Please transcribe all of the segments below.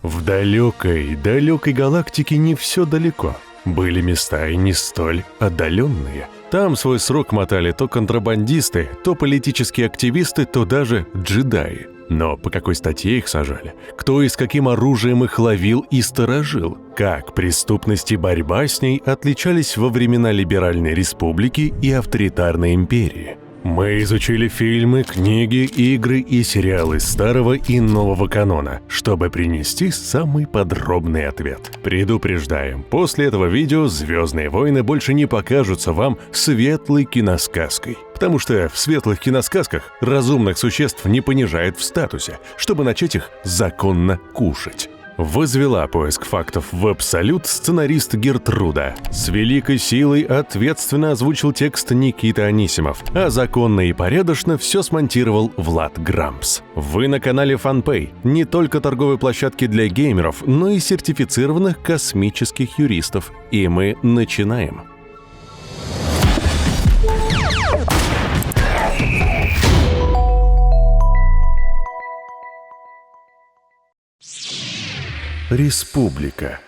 В далекой, далекой галактике не все далеко. Были места и не столь отдаленные. Там свой срок мотали то контрабандисты, то политические активисты, то даже джедаи. Но по какой статье их сажали? Кто и с каким оружием их ловил и сторожил? Как преступность и борьба с ней отличались во времена либеральной республики и авторитарной империи? Мы изучили фильмы, книги, игры и сериалы старого и нового канона, чтобы принести самый подробный ответ. Предупреждаем, после этого видео «Звездные войны» больше не покажутся вам светлой киносказкой. Потому что в светлых киносказках разумных существ не понижают в статусе, чтобы начать их законно кушать. Возвела поиск фактов в абсолют сценарист Гертруда. С великой силой ответственно озвучил текст Никита Анисимов, а законно и порядочно все смонтировал Влад Грампс. Вы на канале FunPay, не только торговой площадки для геймеров, но и сертифицированных космических юристов. И мы начинаем. Республика.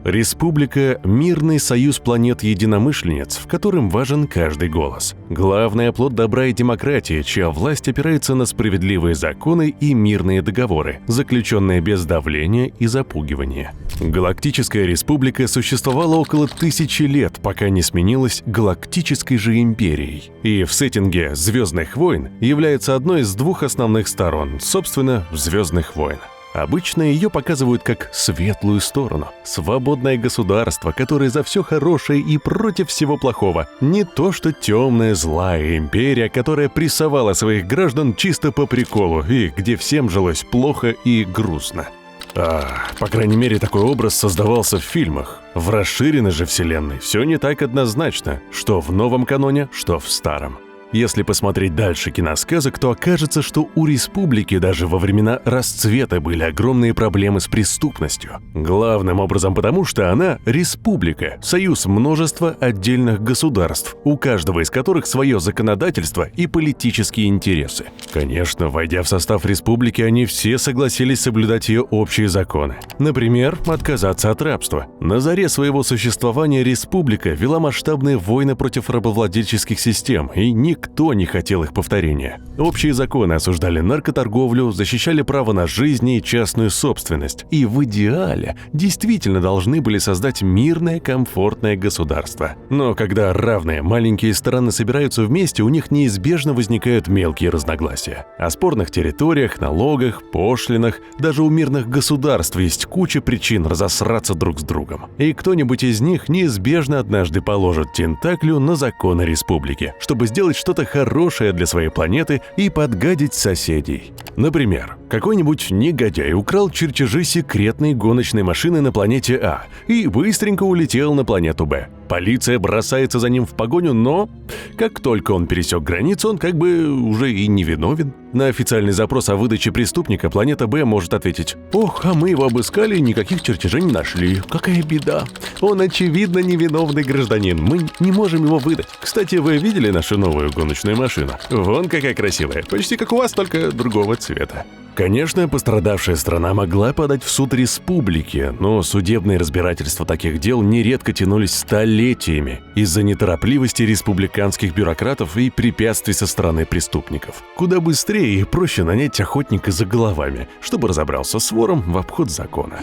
Республика – мирный союз планет-единомышленниц, в котором важен каждый голос. Главный оплот добра и демократии, чья власть опирается на справедливые законы и мирные договоры, заключенные без давления и запугивания. Галактическая республика существовала около 1000 лет, пока не сменилась Галактической же империей. И в сеттинге «Звездных войн» является одной из двух основных сторон, собственно, «Звездных войн». Обычно ее показывают как светлую сторону. Свободное государство, которое за все хорошее и против всего плохого. Не то что темная злая империя, которая прессовала своих граждан чисто по приколу и где всем жилось плохо и грустно. По крайней мере, такой образ создавался в фильмах. В расширенной же вселенной все не так однозначно, что в новом каноне, что в старом. Если посмотреть дальше киносказок, то окажется, что у республики даже во времена расцвета были огромные проблемы с преступностью. Главным образом потому, что она республика, союз множества отдельных государств, у каждого из которых свое законодательство и политические интересы. Конечно, войдя в состав республики, они все согласились соблюдать ее общие законы. Например, отказаться от рабства. На заре своего существования республика вела масштабные войны против рабовладельческих систем, и никто не хотел их повторения. Общие законы осуждали наркоторговлю, защищали право на жизнь и частную собственность. И в идеале действительно должны были создать мирное, комфортное государство. Но когда равные маленькие страны собираются вместе, у них неизбежно возникают мелкие разногласия. О спорных территориях, налогах, пошлинах, даже у мирных государств есть куча причин разосраться друг с другом. И кто-нибудь из них неизбежно однажды положит тентаклю на законы республики, чтобы сделать что-то хорошее для своей планеты и подгадить соседей. Например, какой-нибудь негодяй украл чертежи секретной гоночной машины на планете А и быстренько улетел на планету Б. Полиция бросается за ним в погоню, но как только он пересек границу, он как бы уже и не виновен. На официальный запрос о выдаче преступника планета Б может ответить: «Ох, а мы его обыскали и никаких чертежей не нашли. Какая беда. Он очевидно невиновный гражданин. Мы не можем его выдать. Кстати, вы видели нашу новую гоночную машину? Вон какая красивая. Почти как у вас, только другого цвета». Конечно, пострадавшая страна могла подать в суд республики, но судебные разбирательства таких дел нередко тянулись столетиями из-за неторопливости республиканских бюрократов и препятствий со стороны преступников. Куда быстрее и проще нанять охотника за головами, чтобы разобрался с вором в обход закона.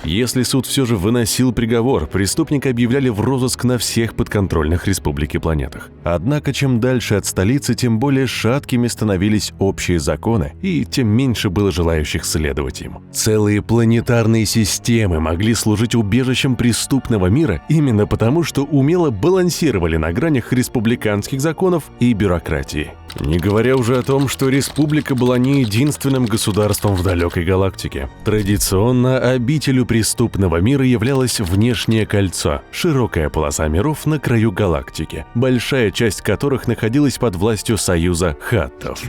Если суд все же выносил приговор, преступника объявляли в розыск на всех подконтрольных республике планетах. Однако, чем дальше от столицы, тем более шаткими становились общие законы, и тем меньше было желающих следовать им. Целые планетарные системы могли служить убежищем преступного мира именно потому, что умело балансировали на гранях республиканских законов и бюрократии. Не говоря уже о том, что республика была не единственным государством в далекой галактике. Традиционно обителью преступного мира являлось внешнее кольцо, широкая полоса миров на краю галактики, большая часть которых находилась под властью союза хаттов.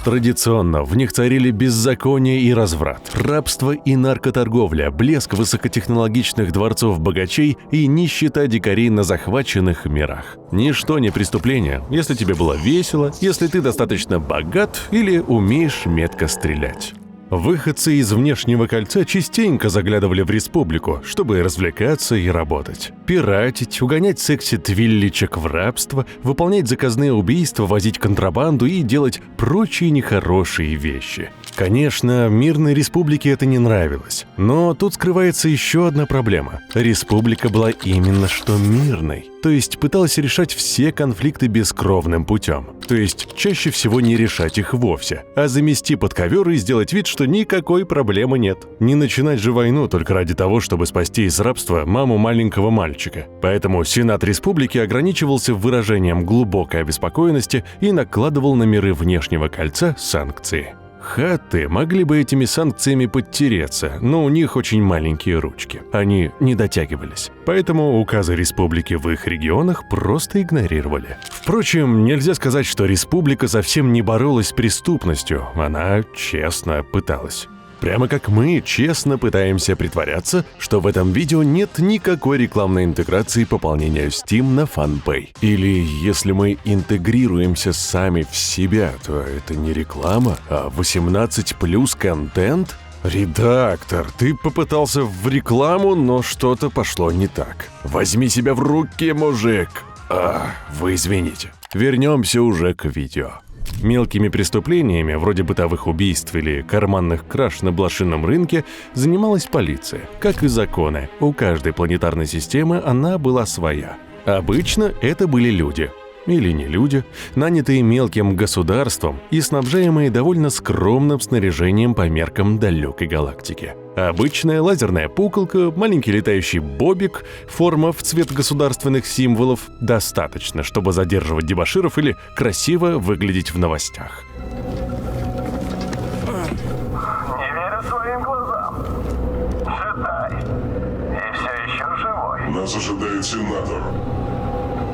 Традиционно в них царили беззаконие и разврат, рабство и наркоторговля, блеск высокотехнологичных дворцов богачей и нищета дикарей на захваченных мирах. Ничто не преступление, если тебе было весело, если ты достаточно богат или умеешь метко стрелять. Выходцы из внешнего кольца частенько заглядывали в республику, чтобы развлекаться и работать. Пиратить, угонять секси-твилличек в рабство, выполнять заказные убийства, возить контрабанду и делать прочие нехорошие вещи. Конечно, мирной республике это не нравилось, но тут скрывается еще одна проблема. Республика была именно что мирной, то есть пыталась решать все конфликты бескровным путем. То есть чаще всего не решать их вовсе, а замести под ковер и сделать вид, что никакой проблемы нет. Не начинать же войну только ради того, чтобы спасти из рабства маму маленького мальчика. Поэтому Сенат Республики ограничивался выражением глубокой обеспокоенности и накладывал на миры внешнего кольца санкции. Хатты могли бы этими санкциями подтереться, но у них очень маленькие ручки. Они не дотягивались. Поэтому указы республики в их регионах просто игнорировали. Впрочем, нельзя сказать, что республика совсем не боролась с преступностью. Она честно пыталась. Прямо как мы честно пытаемся притворяться, что в этом видео нет никакой рекламной интеграции пополнения Steam на FunPay. Или если мы интегрируемся сами в себя, то это не реклама, а 18+ контент? Редактор, ты попытался в рекламу, но что-то пошло не так. Возьми себя в руки, мужик. Вы извините. Вернемся уже к видео. Мелкими преступлениями, вроде бытовых убийств или карманных краж на блошином рынке, занималась полиция. Как и законы, у каждой планетарной системы она была своя. Обычно это были люди. Или не люди, нанятые мелким государством и снабжаемые довольно скромным снаряжением по меркам далекой галактики. Обычная лазерная пуколка, маленький летающий бобик, форма в цвет государственных символов – достаточно, чтобы задерживать дебоширов или красиво выглядеть в новостях. Не верю своим глазам. Джедай. И все еще живой. Нас ожидает сенатор.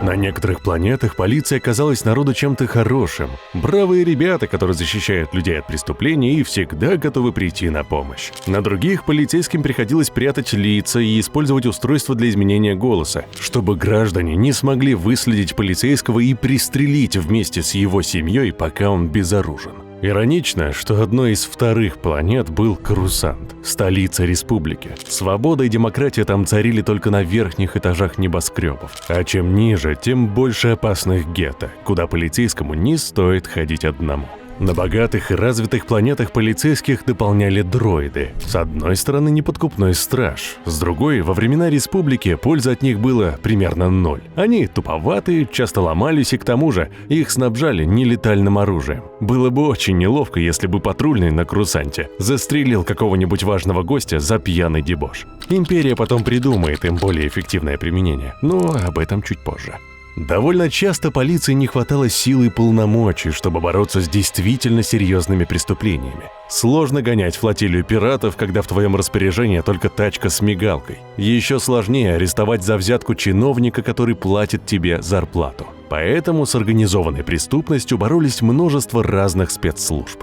На некоторых планетах полиция казалась народу чем-то хорошим. Бравые ребята, которые защищают людей от преступлений и всегда готовы прийти на помощь. На других полицейским приходилось прятать лица и использовать устройства для изменения голоса, чтобы граждане не смогли выследить полицейского и пристрелить вместе с его семьей, пока он безоружен. Иронично, что одной из вторых планет был Корусант, столица республики. Свобода и демократия там царили только на верхних этажах небоскребов. А чем ниже, тем больше опасных гетто, куда полицейскому не стоит ходить одному. На богатых и развитых планетах полицейских дополняли дроиды. С одной стороны, неподкупной страж, с другой, во времена республики пользы от них было примерно 0. Они туповатые, часто ломались и к тому же их снабжали нелетальным оружием. Было бы очень неловко, если бы патрульный на Корусанте застрелил какого-нибудь важного гостя за пьяный дебош. Империя потом придумает им более эффективное применение, но об этом чуть позже. Довольно часто полиции не хватало сил и полномочий, чтобы бороться с действительно серьезными преступлениями. Сложно гонять флотилию пиратов, когда в твоем распоряжении только тачка с мигалкой. Еще сложнее арестовать за взятку чиновника, который платит тебе зарплату. Поэтому с организованной преступностью боролись множество разных спецслужб.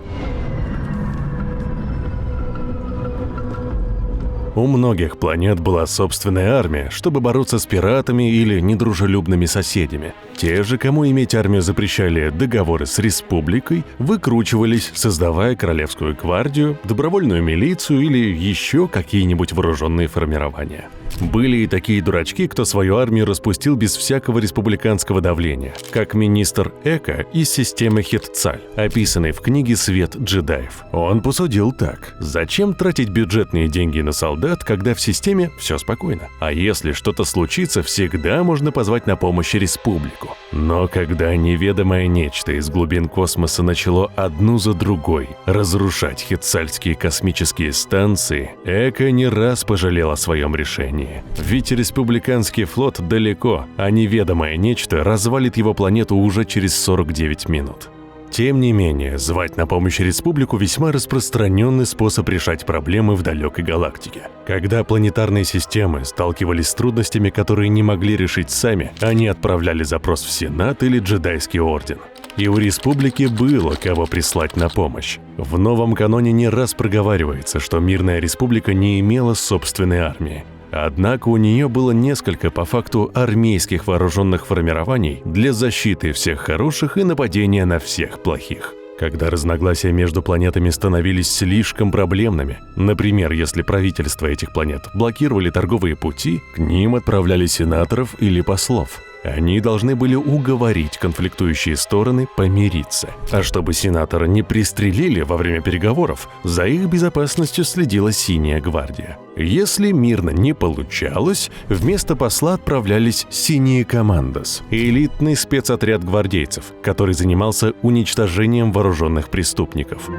У многих планет была собственная армия, чтобы бороться с пиратами или недружелюбными соседями. Те же, кому иметь армию запрещали договоры с республикой, выкручивались, создавая королевскую гвардию, добровольную милицию или еще какие-нибудь вооруженные формирования. Были и такие дурачки, кто свою армию распустил без всякого республиканского давления, как министр Эко из системы Хетцаль, описанный в книге «Свет джедаев». Он посудил так: зачем тратить бюджетные деньги на солдат, когда в системе все спокойно? А если что-то случится, всегда можно позвать на помощь республику. Но когда неведомое нечто из глубин космоса начало одну за другой разрушать хетцальские космические станции, Эко не раз пожалел о своем решении. Ведь республиканский флот далеко, а неведомое нечто развалит его планету уже через 49 минут. Тем не менее, звать на помощь республику весьма распространенный способ решать проблемы в далекой галактике. Когда планетарные системы сталкивались с трудностями, которые не могли решить сами, они отправляли запрос в Сенат или Джедайский орден. И у республики было кого прислать на помощь. В новом каноне не раз проговаривается, что мирная республика не имела собственной армии. Однако у нее было несколько, по факту, армейских вооруженных формирований для защиты всех хороших и нападения на всех плохих. Когда разногласия между планетами становились слишком проблемными, например, если правительства этих планет блокировали торговые пути, к ним отправляли сенаторов или послов. Они должны были уговорить конфликтующие стороны помириться. А чтобы сенатора не пристрелили во время переговоров, за их безопасностью следила Синяя гвардия. Если мирно не получалось, вместо посла отправлялись Синие командос, элитный спецотряд гвардейцев, который занимался уничтожением вооруженных преступников.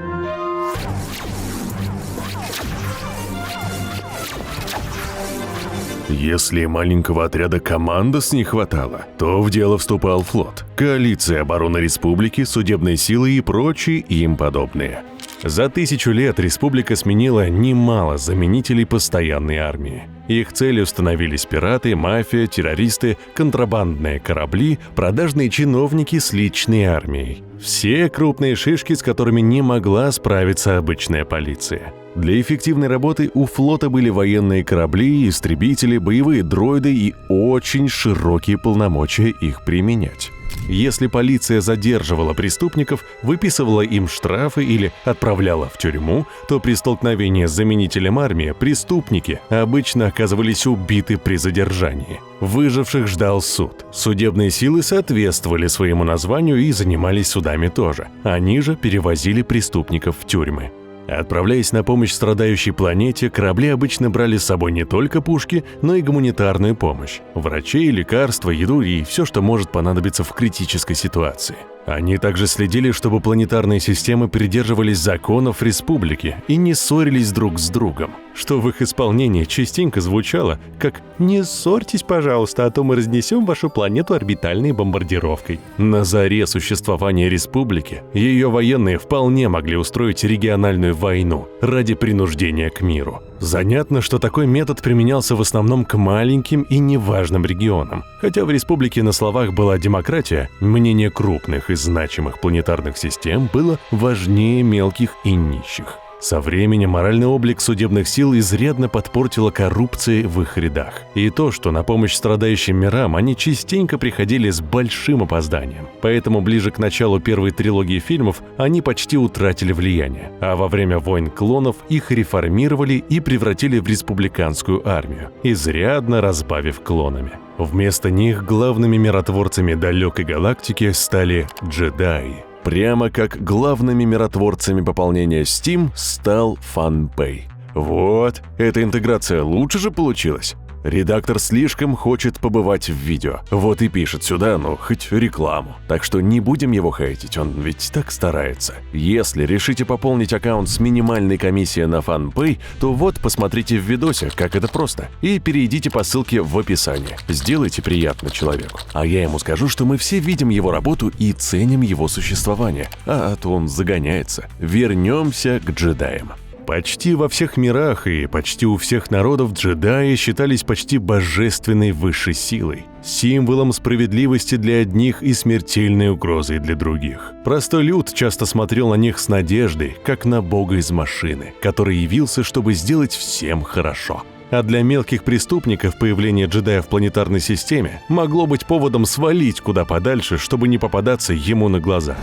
Если маленького отряда командос не хватало, то в дело вступал флот, коалиция обороны республики, судебные силы и прочие им подобные. За 1000 лет республика сменила немало заменителей постоянной армии. Их целью становились пираты, мафия, террористы, контрабандные корабли, продажные чиновники с личной армией. Все крупные шишки, с которыми не могла справиться обычная полиция. Для эффективной работы у флота были военные корабли, истребители, боевые дроиды и очень широкие полномочия их применять. Если полиция задерживала преступников, выписывала им штрафы или отправляла в тюрьму, то при столкновении с заменителем армии преступники обычно оказывались убиты при задержании. Выживших ждал суд. Судебные силы соответствовали своему названию и занимались судами тоже. Они же перевозили преступников в тюрьмы. Отправляясь на помощь страдающей планете, корабли обычно брали с собой не только пушки, но и гуманитарную помощь – врачей, лекарства, еду и все, что может понадобиться в критической ситуации. Они также следили, чтобы планетарные системы придерживались законов республики и не ссорились друг с другом, что в их исполнении частенько звучало как «не ссорьтесь, пожалуйста, а то мы разнесем вашу планету орбитальной бомбардировкой». На заре существования республики ее военные вполне могли устроить региональную войну ради принуждения к миру. Занятно, что такой метод применялся в основном к маленьким и неважным регионам. Хотя в республике на словах была демократия, мнение крупных и значимых планетарных систем было важнее мелких и нищих. Со временем моральный облик судебных сил изрядно подпортила коррупция в их рядах. И то, что на помощь страдающим мирам они частенько приходили с большим опозданием. Поэтому ближе к началу первой трилогии фильмов они почти утратили влияние. А во время войн клонов их реформировали и превратили в республиканскую армию, изрядно разбавив клонами. Вместо них главными миротворцами далекой галактики стали джедаи. Прямо как главными миротворцами пополнения Steam стал FunPay. Вот, эта интеграция лучше же получилась. Редактор слишком хочет побывать в видео, вот и пишет сюда, ну, хоть рекламу. Так что не будем его хейтить, он ведь так старается. Если решите пополнить аккаунт с минимальной комиссией на FunPay, то вот посмотрите в видосе, как это просто, и перейдите по ссылке в описании. Сделайте приятно человеку. А я ему скажу, что мы все видим его работу и ценим его существование, а то он загоняется. Вернемся к джедаям. Почти во всех мирах и почти у всех народов джедаи считались почти божественной высшей силой, символом справедливости для одних и смертельной угрозой для других. Простой люд часто смотрел на них с надеждой, как на бога из машины, который явился, чтобы сделать всем хорошо. А для мелких преступников появление джедая в планетарной системе могло быть поводом свалить куда подальше, чтобы не попадаться ему на глаза.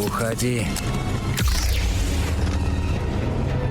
Уходи.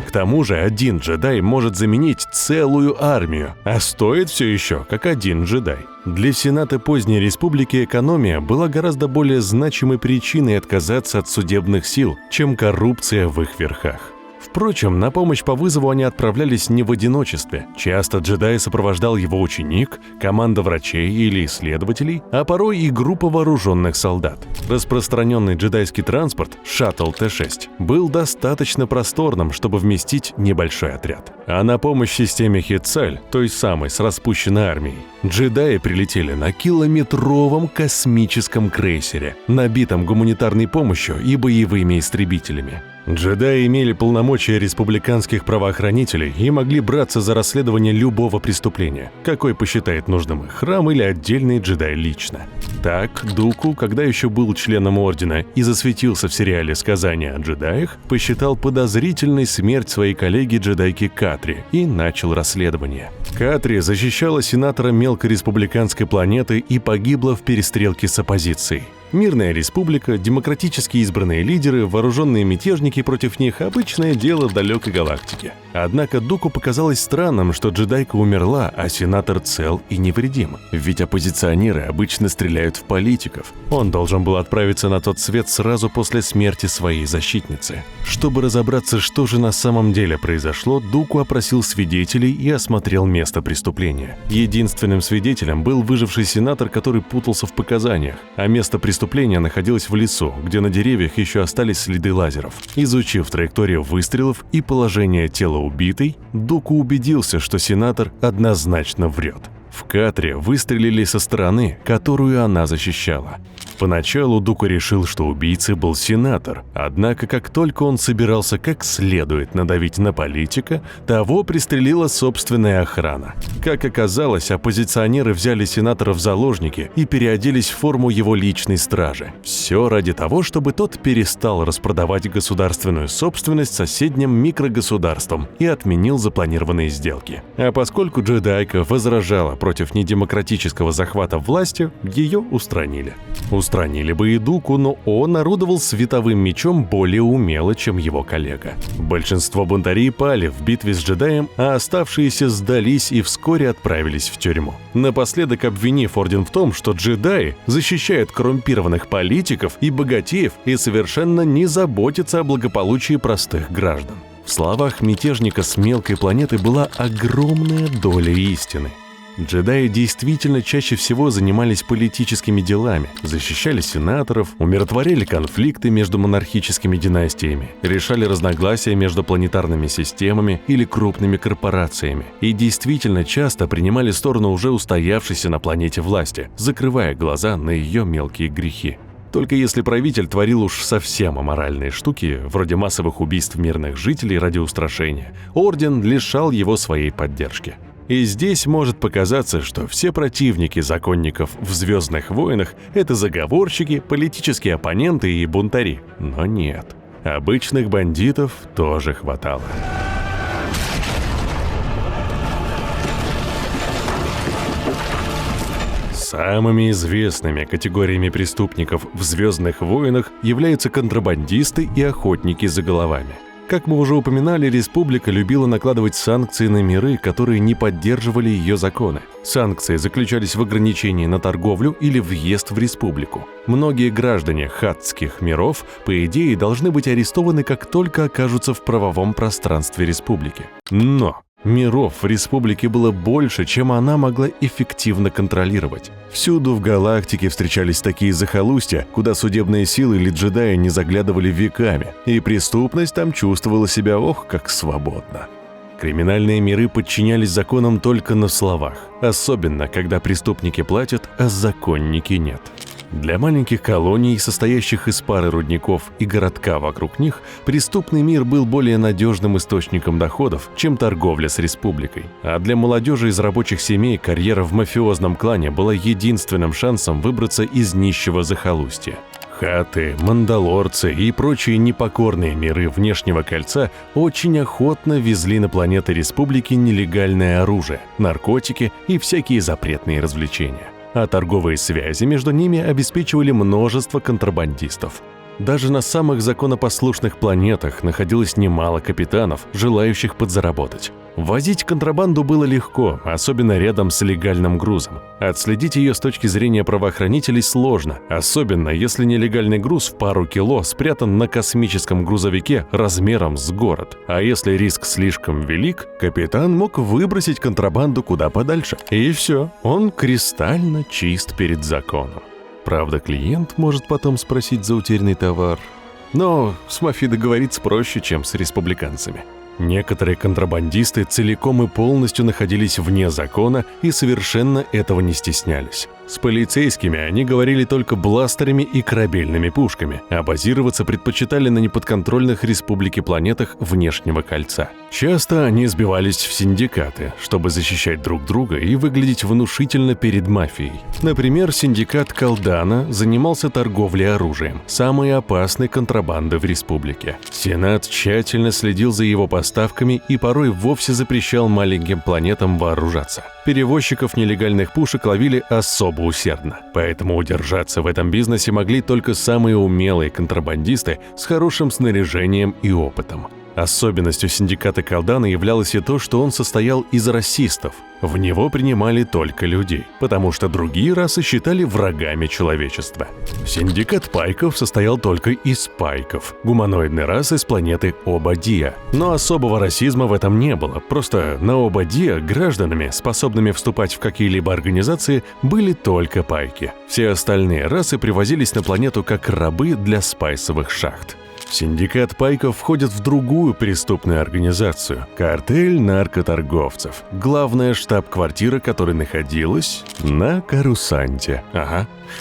К тому же один джедай может заменить целую армию, а стоит все еще как один джедай. Для Сената поздней республики экономия была гораздо более значимой причиной отказаться от судебных сил, чем коррупция в их верхах. Впрочем, на помощь по вызову они отправлялись не в одиночестве. Часто джедая сопровождал его ученик, команда врачей или исследователей, а порой и группа вооруженных солдат. Распространенный джедайский транспорт, шаттл Т-6, был достаточно просторным, чтобы вместить небольшой отряд. А на помощь системе Хетцаль, той самой с распущенной армией, джедаи прилетели на километровом космическом крейсере, набитом гуманитарной помощью и боевыми истребителями. Джедаи имели полномочия республиканских правоохранителей и могли браться за расследование любого преступления, какой посчитает нужным их храм или отдельный джедай лично. Так, Дуку, когда еще был членом Ордена и засветился в сериале «Сказания о джедаях», посчитал подозрительной смерть своей коллеги-джедайки Катри и начал расследование. Катри защищала сенатора мелкореспубликанской планеты и погибла в перестрелке с оппозицией. Мирная республика, демократически избранные лидеры, вооруженные мятежники против них – обычное дело в далекой галактике. Однако Дуку показалось странным, что джедайка умерла, а сенатор цел и невредим. Ведь оппозиционеры обычно стреляют в политиков. Он должен был отправиться на тот свет сразу после смерти своей защитницы. Чтобы разобраться, что же на самом деле произошло, Дуку опросил свидетелей и осмотрел место преступления. Единственным свидетелем был выживший сенатор, который путался в показаниях, а место преступления находилось в лесу, где на деревьях еще остались следы лазеров. Изучив траекторию выстрелов и положение тела убитой, Дуку убедился, что сенатор однозначно врет. В Катре выстрелили со стороны, которую она защищала. Поначалу Дуку решил, что убийцей был сенатор, однако как только он собирался как следует надавить на политика, того пристрелила собственная охрана. Как оказалось, оппозиционеры взяли сенатора в заложники и переоделись в форму его личной стражи. Все ради того, чтобы тот перестал распродавать государственную собственность соседним микрогосударствам и отменил запланированные сделки. А поскольку джедайка возражала против недемократического захвата власти, ее устранили. Устранили бы и Дуку, но он орудовал световым мечом более умело, чем его коллега. Большинство бунтарей пали в битве с джедаем, а оставшиеся сдались и вскоре отправились в тюрьму. Напоследок обвинив Орден в том, что джедаи защищают коррумпированных политиков и богатеев и совершенно не заботятся о благополучии простых граждан. В словах мятежника с мелкой планеты была огромная доля истины. Джедаи действительно чаще всего занимались политическими делами, защищали сенаторов, умиротворяли конфликты между монархическими династиями, решали разногласия между планетарными системами или крупными корпорациями и действительно часто принимали сторону уже устоявшейся на планете власти, закрывая глаза на ее мелкие грехи. Только если правитель творил уж совсем аморальные штуки, вроде массовых убийств мирных жителей ради устрашения, Орден лишал его своей поддержки. И здесь может показаться, что все противники законников в «Звездных войнах» — это заговорщики, политические оппоненты и бунтари. Но нет. Обычных бандитов тоже хватало. Самыми известными категориями преступников в «Звездных войнах» являются контрабандисты и охотники за головами. Как мы уже упоминали, республика любила накладывать санкции на миры, которые не поддерживали ее законы. Санкции заключались в ограничении на торговлю или въезд в республику. Многие граждане хаттских миров, по идее, должны быть арестованы, как только окажутся в правовом пространстве республики. Но миров в республике было больше, чем она могла эффективно контролировать. Всюду в галактике встречались такие захолустья, куда судебные силы или джедаи не заглядывали веками, и преступность там чувствовала себя ох как свободно. Криминальные миры подчинялись законам только на словах, особенно когда преступники платят, а законники нет. Для маленьких колоний, состоящих из пары рудников и городка вокруг них, преступный мир был более надежным источником доходов, чем торговля с республикой. А для молодежи из рабочих семей карьера в мафиозном клане была единственным шансом выбраться из нищего захолустья. Хатты, мандалорцы и прочие непокорные миры внешнего кольца очень охотно везли на планеты республики нелегальное оружие, наркотики и всякие запретные развлечения. А торговые связи между ними обеспечивали множество контрабандистов. Даже на самых законопослушных планетах находилось немало капитанов, желающих подзаработать. Возить контрабанду было легко, особенно рядом с легальным грузом. Отследить ее с точки зрения правоохранителей сложно, особенно если нелегальный груз в пару кило спрятан на космическом грузовике размером с город. А если риск слишком велик, капитан мог выбросить контрабанду куда подальше. И все, он кристально чист перед законом. Правда, клиент может потом спросить за утерянный товар. Но с мафией договориться проще, чем с республиканцами. Некоторые контрабандисты целиком и полностью находились вне закона и совершенно этого не стеснялись. С полицейскими они говорили только бластерами и корабельными пушками, а базироваться предпочитали на неподконтрольных республике планетах внешнего кольца. Часто они сбивались в синдикаты, чтобы защищать друг друга и выглядеть внушительно перед мафией. Например, синдикат Калдана занимался торговлей оружием, самой опасной контрабандой в республике. Сенат тщательно следил за его поставками и порой вовсе запрещал маленьким планетам вооружаться. Перевозчиков нелегальных пушек ловили особо усердно, поэтому удержаться в этом бизнесе могли только самые умелые контрабандисты с хорошим снаряжением и опытом. Особенностью синдиката Калдана являлось и то, что он состоял из расистов. В него принимали только людей, потому что другие расы считали врагами человечества. Синдикат пайков состоял только из пайков, гуманоидной расы с планеты Обадия. Но особого расизма в этом не было, просто на Обадия гражданами, способными вступать в какие-либо организации, были только пайки. Все остальные расы привозились на планету как рабы для спайсовых шахт. Синдикат пайков входит в другую преступную организацию – картель наркоторговцев, главная штаб-квартира которой находилась на Корусанте.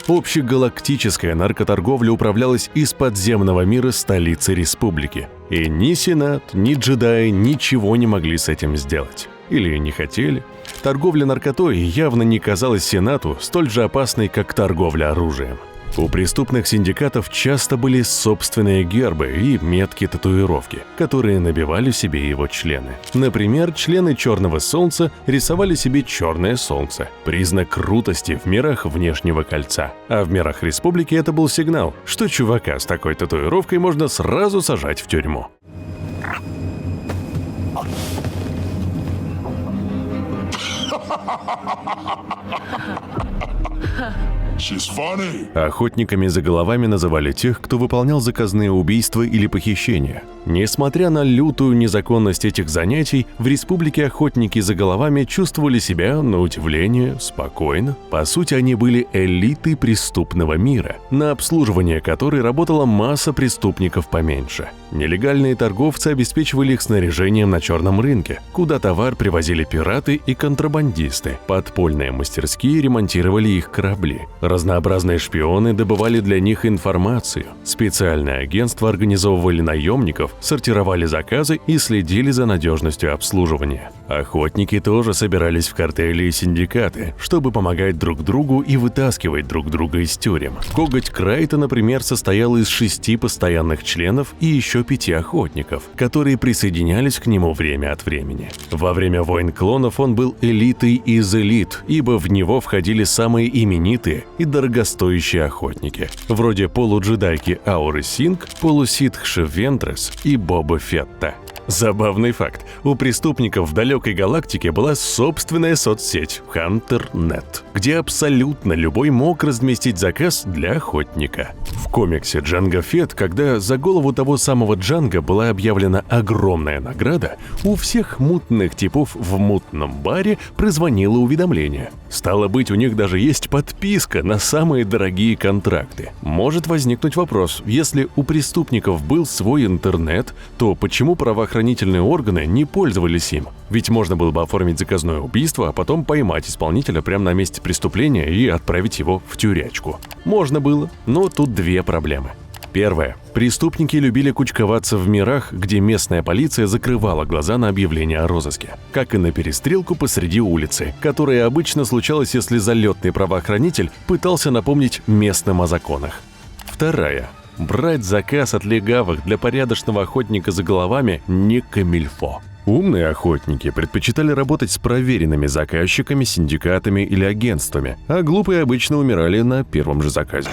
Общегалактическая наркоторговля управлялась из подземного мира столицы республики. И ни Сенат, ни джедаи ничего не могли с этим сделать. Или не хотели. Торговля наркотой явно не казалась Сенату столь же опасной, как торговля оружием. У преступных синдикатов часто были собственные гербы и метки-татуировки, которые набивали себе его члены. Например, члены Черного Солнца рисовали себе черное солнце, признак крутости в мирах внешнего кольца. А в мирах республики это был сигнал, что чувака с такой татуировкой можно сразу сажать в тюрьму. Охотниками за головами называли тех, кто выполнял заказные убийства или похищения. Несмотря на лютую незаконность этих занятий, в республике охотники за головами чувствовали себя, на удивление, спокойно. По сути, они были элитой преступного мира, на обслуживание которой работала масса преступников поменьше. Нелегальные торговцы обеспечивали их снаряжением на черном рынке, куда товар привозили пираты и контрабандисты. Подпольные мастерские ремонтировали их корабли. Разнообразные шпионы добывали для них информацию. Специальные агентства организовывали наемников, сортировали заказы и следили за надежностью обслуживания. Охотники тоже собирались в картели и синдикаты, чтобы помогать друг другу и вытаскивать друг друга из тюрем. Коготь Крайта, например, состоял из 6 постоянных членов и еще 5 охотников, которые присоединялись к нему время от времени. Во время войн клонов он был элитой из элит, ибо в него входили самые именитые и дорогостоящие охотники, вроде полуджедайки Ауры Синг, полуситхши Вентрес и Боба Фетта. Забавный факт. У преступников в далекой галактике была собственная соцсеть HunterNet, где абсолютно любой мог разместить заказ для охотника. В комиксе Джанго Фетт, когда за голову того самого Джанго была объявлена огромная награда, у всех мутных типов в мутном баре прозвонило уведомление. Стало быть, у них даже есть подписка на самые дорогие контракты. Может возникнуть вопрос, если у преступников был свой интернет, то почему правоохранительные органы не пользовались им? Ведь можно было бы оформить заказное убийство, а потом поймать исполнителя прямо на месте преступления и отправить его в тюрячку. Можно было, но тут две проблемы. Первое. Преступники любили кучковаться в мирах, где местная полиция закрывала глаза на объявление о розыске. Как и на перестрелку посреди улицы, которая обычно случалась, если залетный правоохранитель пытался напомнить местным о законах. Вторая. Брать заказ от легавых для порядочного охотника за головами не камильфо. Умные охотники предпочитали работать с проверенными заказчиками, синдикатами или агентствами, а глупые обычно умирали на первом же заказе.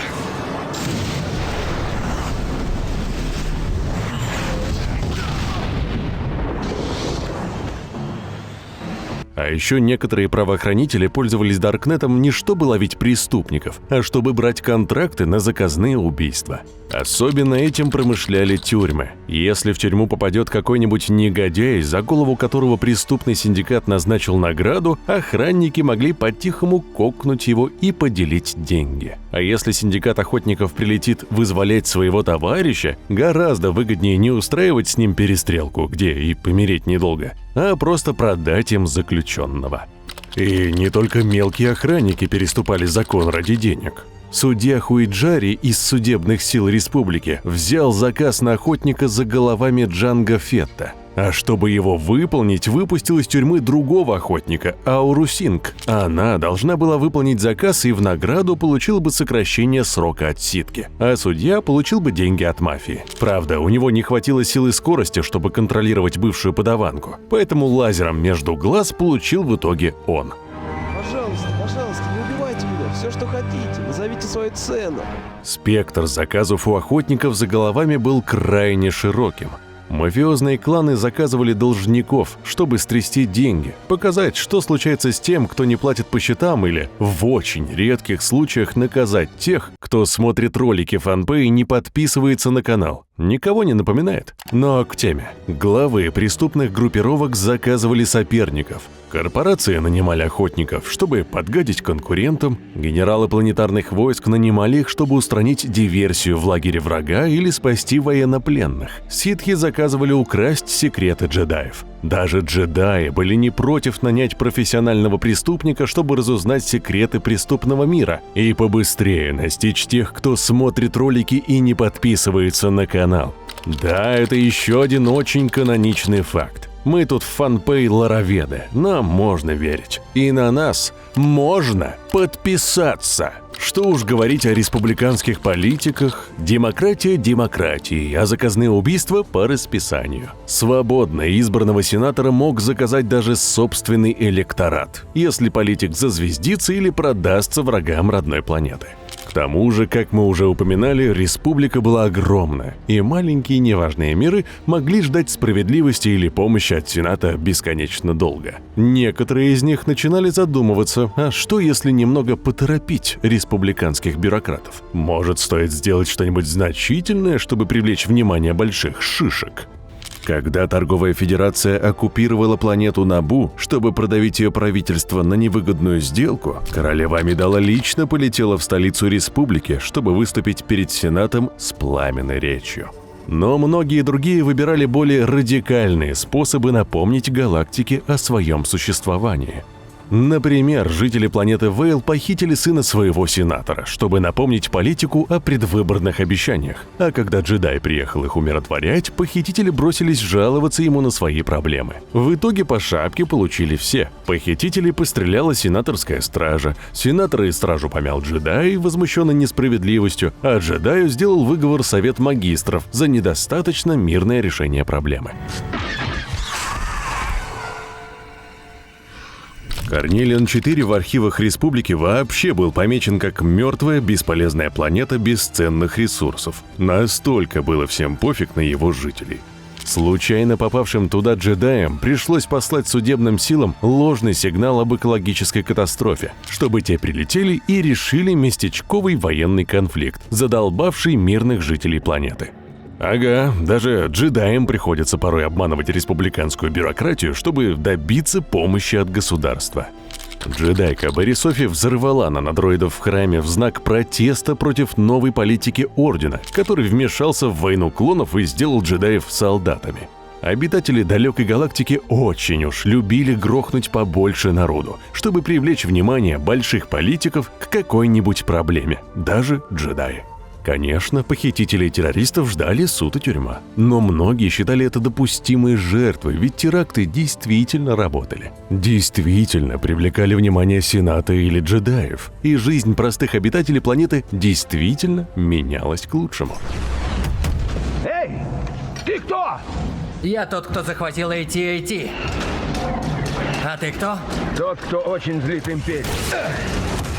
А еще некоторые правоохранители пользовались Даркнетом не чтобы ловить преступников, а чтобы брать контракты на заказные убийства. Особенно этим промышляли тюрьмы. Если в тюрьму попадет какой-нибудь негодяй, за голову которого преступный синдикат назначил награду, охранники могли по-тихому кокнуть его и поделить деньги. А если синдикат охотников прилетит вызволять своего товарища, гораздо выгоднее не устраивать с ним перестрелку, где и помереть недолго, а просто продать им заключенного. И не только мелкие охранники переступали закон ради денег. Судья Хуиджари из судебных сил республики взял заказ на охотника за головами Джанго Фетта. А чтобы его выполнить, выпустил из тюрьмы другого охотника, Ауру Синг. Она должна была выполнить заказ и в награду получила бы сокращение срока отсидки, а судья получил бы деньги от мафии. Правда, у него не хватило силы и скорости, чтобы контролировать бывшую подаванку, поэтому лазером между глаз получил в итоге он. Пожалуйста, не убивайте меня, все, что хотите, назовите свою цену. Спектр заказов у охотников за головами был крайне широким. Мафиозные кланы заказывали должников, чтобы стрясти деньги, показать, что случается с тем, кто не платит по счетам, или, в очень редких случаях, наказать тех, кто смотрит ролики фанпэй и не подписывается на канал. Никого не напоминает. Но к теме. Главы преступных группировок заказывали соперников. Корпорации нанимали охотников, чтобы подгадить конкурентам. Генералы планетарных войск нанимали их, чтобы устранить диверсию в лагере врага или спасти военнопленных. Ситхи заказывали украсть секреты джедаев. Даже джедаи были не против нанять профессионального преступника, чтобы разузнать секреты преступного мира и побыстрее настичь тех, кто смотрит ролики и не подписывается на канал. Да, это еще один очень каноничный факт. Мы тут фанпэй-лароведы, нам можно верить. И на нас можно подписаться. Что уж говорить о республиканских политиках. Демократия демократией, а заказные убийства по расписанию. Свободно избранного сенатора мог заказать даже собственный электорат, если политик зазвездится или продастся врагам родной планеты. К тому же, как мы уже упоминали, республика была огромна, и маленькие неважные миры могли ждать справедливости или помощи от Сената бесконечно долго. Некоторые из них начинали задумываться, а что если немного поторопить республиканских бюрократов? Может, стоит сделать что-нибудь значительное, чтобы привлечь внимание больших шишек? Когда торговая федерация оккупировала планету Набу, чтобы продавить ее правительство на невыгодную сделку, королева Амидала лично полетела в столицу республики, чтобы выступить перед Сенатом с пламенной речью. Но многие другие выбирали более радикальные способы напомнить галактике о своем существовании. Например, жители планеты Вейл похитили сына своего сенатора, чтобы напомнить политику о предвыборных обещаниях. А когда джедай приехал их умиротворять, похитители бросились жаловаться ему на свои проблемы. В итоге по шапке получили все. Похитителей постреляла сенаторская стража, сенатора и стражу помял джедай, возмущенный несправедливостью, а джедаю сделал выговор совет магистров за недостаточно мирное решение проблемы. Корнелиан-4 в архивах республики вообще был помечен как мертвая, бесполезная планета без ценных ресурсов. Настолько было всем пофиг на его жителей. Случайно попавшим туда джедаям пришлось послать судебным силам ложный сигнал об экологической катастрофе, чтобы те прилетели и решили местечковый военный конфликт, задолбавший мирных жителей планеты. Ага, даже джедаям приходится порой обманывать республиканскую бюрократию, чтобы добиться помощи от государства. Джедайка Бери Софи взорвала нанодроидов в храме в знак протеста против новой политики Ордена, который вмешался в войну клонов и сделал джедаев солдатами. Обитатели далекой галактики очень уж любили грохнуть побольше народу, чтобы привлечь внимание больших политиков к какой-нибудь проблеме, даже джедаи. Конечно, похитителей террористов ждали суд и тюрьма, но многие считали это допустимой жертвой, ведь теракты действительно работали. Действительно привлекали внимание Сената или джедаев, и жизнь простых обитателей планеты действительно менялась к лучшему. Эй, ты кто? Я тот, кто захватил AT-AT. А ты кто? Тот, кто очень злит империю.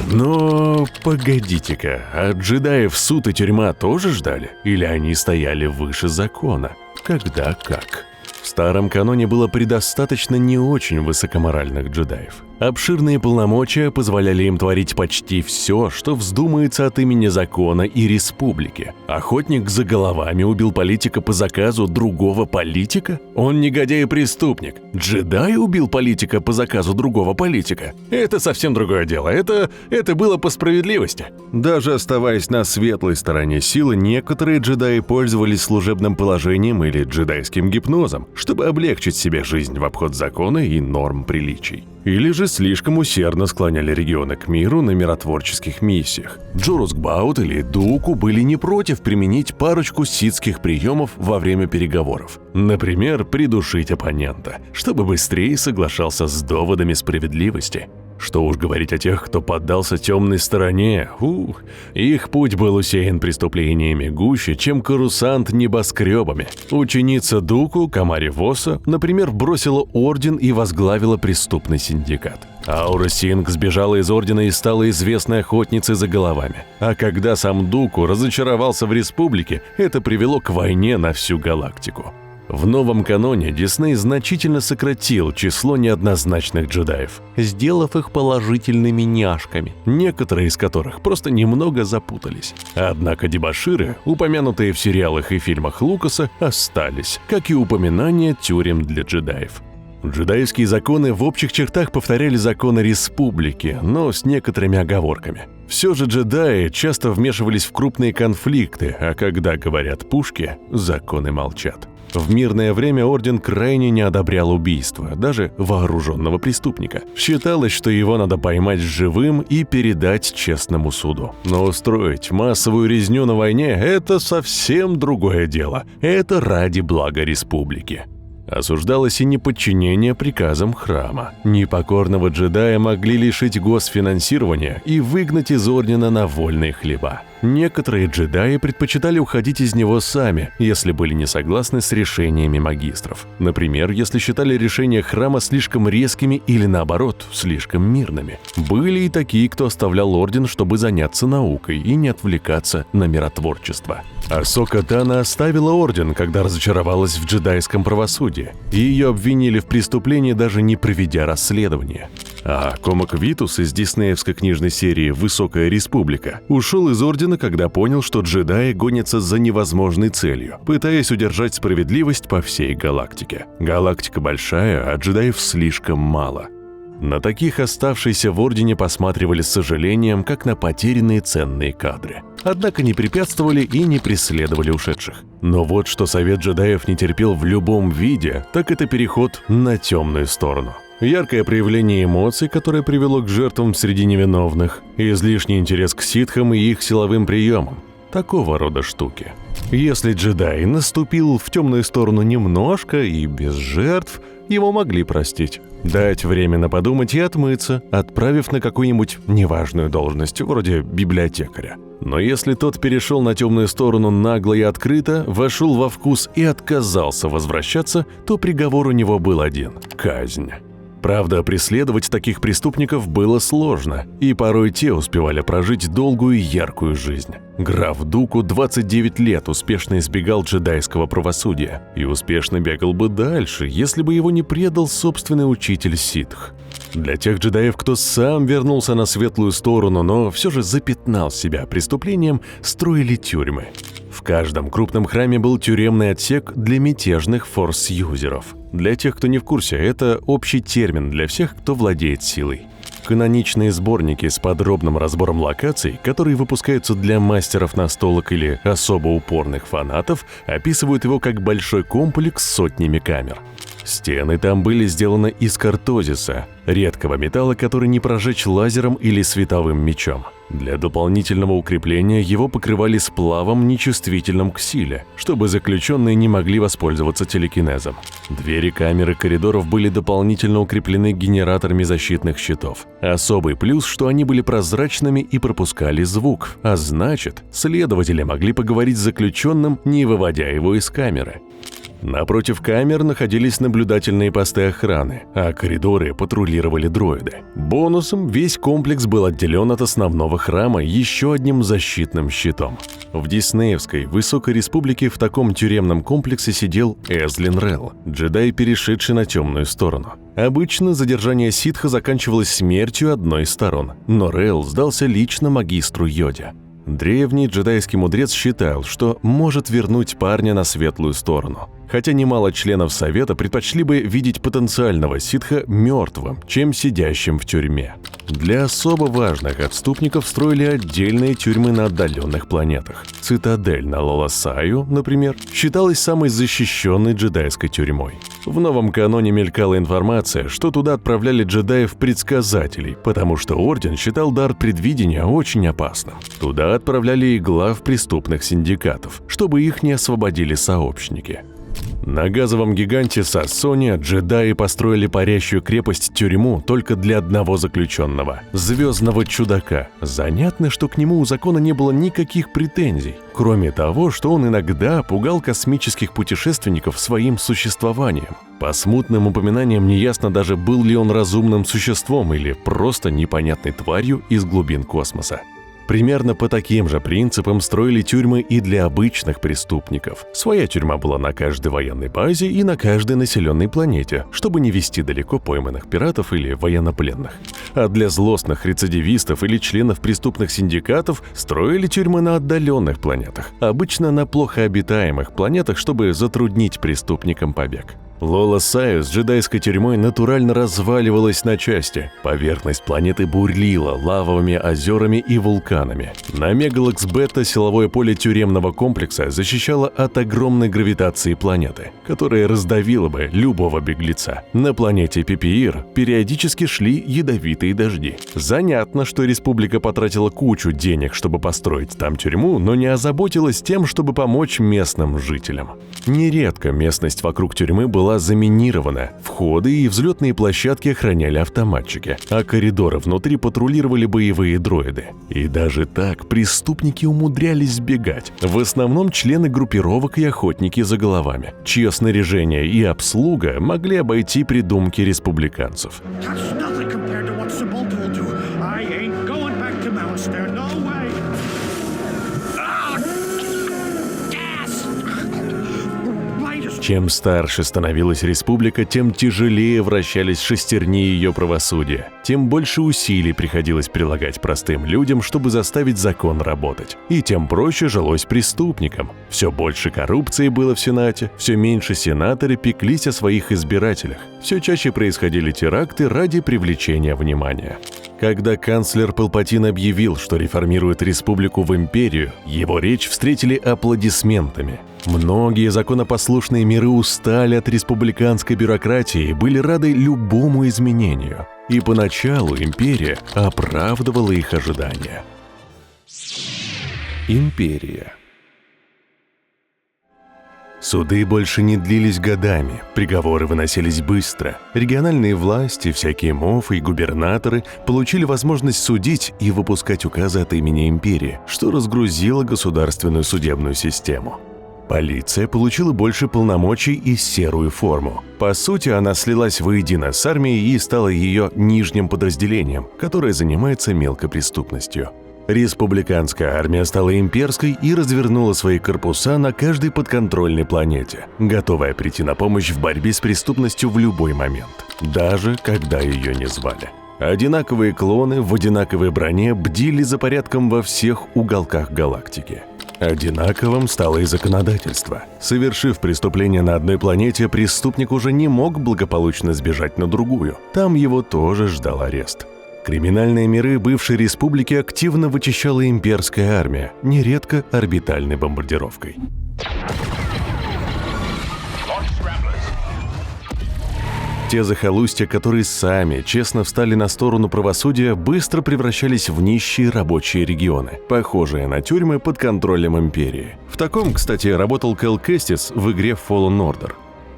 Но погодите-ка, а джедаев суд и тюрьма тоже ждали? Или они стояли выше закона? Когда как? В старом каноне было предостаточно не очень высокоморальных джедаев. Обширные полномочия позволяли им творить почти все, что вздумается от имени закона и республики. Охотник за головами убил политика по заказу другого политика? Он негодяй и преступник. Джедай убил политика по заказу другого политика? Это совсем другое дело. Это было по справедливости. Даже оставаясь на светлой стороне силы, некоторые джедаи пользовались служебным положением или джедайским гипнозом, чтобы облегчить себе жизнь в обход закона и норм приличий. Или же слишком усердно склоняли регионы к миру на миротворческих миссиях. Джорус Гбаут или Дууку были не против применить парочку ситских приемов во время переговоров. Например, придушить оппонента, чтобы быстрее соглашался с доводами справедливости. Что уж говорить о тех, кто поддался темной стороне. Их путь был усеян преступлениями гуще, чем Корусант небоскребами. Ученица Дуку, Камари Воса, например, бросила орден и возглавила преступный синдикат. Аура Синг сбежала из ордена и стала известной охотницей за головами. А когда сам Дуку разочаровался в республике, это привело к войне на всю галактику. В новом каноне Дисней значительно сократил число неоднозначных джедаев, сделав их положительными няшками, некоторые из которых просто немного запутались. Однако дебоширы, упомянутые в сериалах и фильмах Лукаса, остались, как и упоминания тюрем для джедаев. Джедаевские законы в общих чертах повторяли законы республики, но с некоторыми оговорками. Все же джедаи часто вмешивались в крупные конфликты, а когда говорят пушки, законы молчат. В мирное время орден крайне не одобрял убийства, даже вооруженного преступника. Считалось, что его надо поймать живым и передать честному суду. Но устроить массовую резню на войне – это совсем другое дело. Это ради блага республики. Осуждалось и неподчинение приказам храма. Непокорного джедая могли лишить госфинансирования и выгнать из ордена на вольные хлеба. Некоторые джедаи предпочитали уходить из него сами, если были не согласны с решениями магистров. Например, если считали решения храма слишком резкими или, наоборот, слишком мирными. Были и такие, кто оставлял орден, чтобы заняться наукой и не отвлекаться на миротворчество. Асока Тано оставила орден, когда разочаровалась в джедайском правосудии, и ее обвинили в преступлении, даже не проведя расследование. А Комок Витус из диснеевской книжной серии «Высокая республика» ушел из ордена, когда понял, что джедаи гонятся за невозможной целью, пытаясь удержать справедливость по всей галактике. Галактика большая, а джедаев слишком мало. На таких оставшиеся в ордене посматривали с сожалением, как на потерянные ценные кадры. Однако не препятствовали и не преследовали ушедших. Но вот что Совет джедаев не терпел в любом виде, так это переход на темную сторону. Яркое проявление эмоций, которое привело к жертвам среди невиновных, излишний интерес к ситхам и их силовым приемам. Такого рода штуки. Если джедай наступил в темную сторону немножко и без жертв, его могли простить. Дать время подумать и отмыться, отправив на какую-нибудь неважную должность, вроде библиотекаря. Но если тот перешел на темную сторону нагло и открыто, вошел во вкус и отказался возвращаться, то приговор у него был один – казнь. Правда, преследовать таких преступников было сложно, и порой те успевали прожить долгую и яркую жизнь. Граф Дуку 29 лет успешно избегал джедайского правосудия, и успешно бегал бы дальше, если бы его не предал собственный учитель ситх. Для тех джедаев, кто сам вернулся на светлую сторону, но все же запятнал себя преступлением, строили тюрьмы. В каждом крупном храме был тюремный отсек для мятежных форс-юзеров. Для тех, кто не в курсе, это общий термин для всех, кто владеет силой. Каноничные сборники с подробным разбором локаций, которые выпускаются для мастеров настолок или особо упорных фанатов, описывают его как большой комплекс с сотнями камер. Стены там были сделаны из картозиса, редкого металла, который не прожечь лазером или световым мечом. Для дополнительного укрепления его покрывали сплавом, нечувствительным к силе, чтобы заключенные не могли воспользоваться телекинезом. Двери камер и коридоров были дополнительно укреплены генераторами защитных щитов. Особый плюс, что они были прозрачными и пропускали звук, а значит, следователи могли поговорить с заключенным, не выводя его из камеры. Напротив камер находились наблюдательные посты охраны, а коридоры патрулировали дроиды. Бонусом весь комплекс был отделен от основного храма еще одним защитным щитом. В Диснеевской Высокой Республике в таком тюремном комплексе сидел Эзлин Релл, джедай, перешедший на темную сторону. Обычно задержание ситха заканчивалось смертью одной из сторон, но Релл сдался лично магистру Йоде. Древний джедайский мудрец считал, что может вернуть парня на светлую сторону. Хотя немало членов Совета предпочли бы видеть потенциального ситха мертвым, чем сидящим в тюрьме. Для особо важных отступников строили отдельные тюрьмы на отдаленных планетах. Цитадель на Лолосаю, например, считалась самой защищенной джедайской тюрьмой. В новом каноне мелькала информация, что туда отправляли джедаев-предсказателей, потому что Орден считал дар предвидения очень опасным. Туда отправляли и глав преступных синдикатов, чтобы их не освободили сообщники. На газовом гиганте Сассония джедаи построили парящую крепость-тюрьму только для одного заключенного – Звездного Чудака. Занятно, что к нему у закона не было никаких претензий, кроме того, что он иногда пугал космических путешественников своим существованием. По смутным упоминаниям неясно даже, был ли он разумным существом или просто непонятной тварью из глубин космоса. Примерно по таким же принципам строили тюрьмы и для обычных преступников. Своя тюрьма была на каждой военной базе и на каждой населенной планете, чтобы не везти далеко пойманных пиратов или военнопленных. А для злостных рецидивистов или членов преступных синдикатов строили тюрьмы на отдаленных планетах, обычно на плохо обитаемых планетах, чтобы затруднить преступникам побег. Лолосаю с джедайской тюрьмой натурально разваливалась на части. Поверхность планеты бурлила лавовыми озерами и вулканами. На Мегалакс Бета силовое поле тюремного комплекса защищало от огромной гравитации планеты, которая раздавила бы любого беглеца. На планете Пипиир периодически шли ядовитые дожди. Занятно, что республика потратила кучу денег, чтобы построить там тюрьму, но не озаботилась тем, чтобы помочь местным жителям. Нередко местность вокруг тюрьмы была заминирована, входы и взлетные площадки охраняли автоматчики, а коридоры внутри патрулировали боевые дроиды. И даже так преступники умудрялись сбегать. В основном члены группировок и охотники за головами, чье снаряжение и обслуга могли обойти придумки республиканцев. Чем старше становилась республика, тем тяжелее вращались шестерни ее правосудия, тем больше усилий приходилось прилагать простым людям, чтобы заставить закон работать. И тем проще жилось преступникам. Все больше коррупции было в Сенате, все меньше сенаторы пеклись о своих избирателях, все чаще происходили теракты ради привлечения внимания. Когда канцлер Палпатин объявил, что реформирует республику в империю, его речь встретили аплодисментами. Многие законопослушные миры устали от республиканской бюрократии и были рады любому изменению. И поначалу империя оправдывала их ожидания. Империя. Суды больше не длились годами, приговоры выносились быстро. Региональные власти, всякие мофы и губернаторы получили возможность судить и выпускать указы от имени империи, что разгрузило государственную судебную систему. Полиция получила больше полномочий и серую форму. По сути, она слилась воедино с армией и стала ее нижним подразделением, которое занимается мелкопреступностью. Республиканская армия стала имперской и развернула свои корпуса на каждой подконтрольной планете, готовая прийти на помощь в борьбе с преступностью в любой момент, даже когда ее не звали. Одинаковые клоны в одинаковой броне бдили за порядком во всех уголках галактики. Одинаковым стало и законодательство. Совершив преступление на одной планете, преступник уже не мог благополучно сбежать на другую. Там его тоже ждал арест. Криминальные миры бывшей республики активно вычищала имперская армия, нередко орбитальной бомбардировкой. Те захолустья, которые сами честно встали на сторону правосудия, быстро превращались в нищие рабочие регионы, похожие на тюрьмы под контролем империи. В таком, кстати, работал Кэл Кэстис в игре Fallen Order.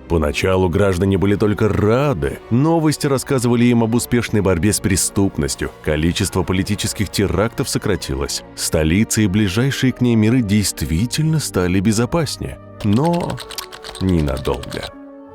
Поначалу граждане были только рады. Новости рассказывали им об успешной борьбе с преступностью. Количество политических терактов сократилось. Столицы и ближайшие к ней миры действительно стали безопаснее. Но ненадолго.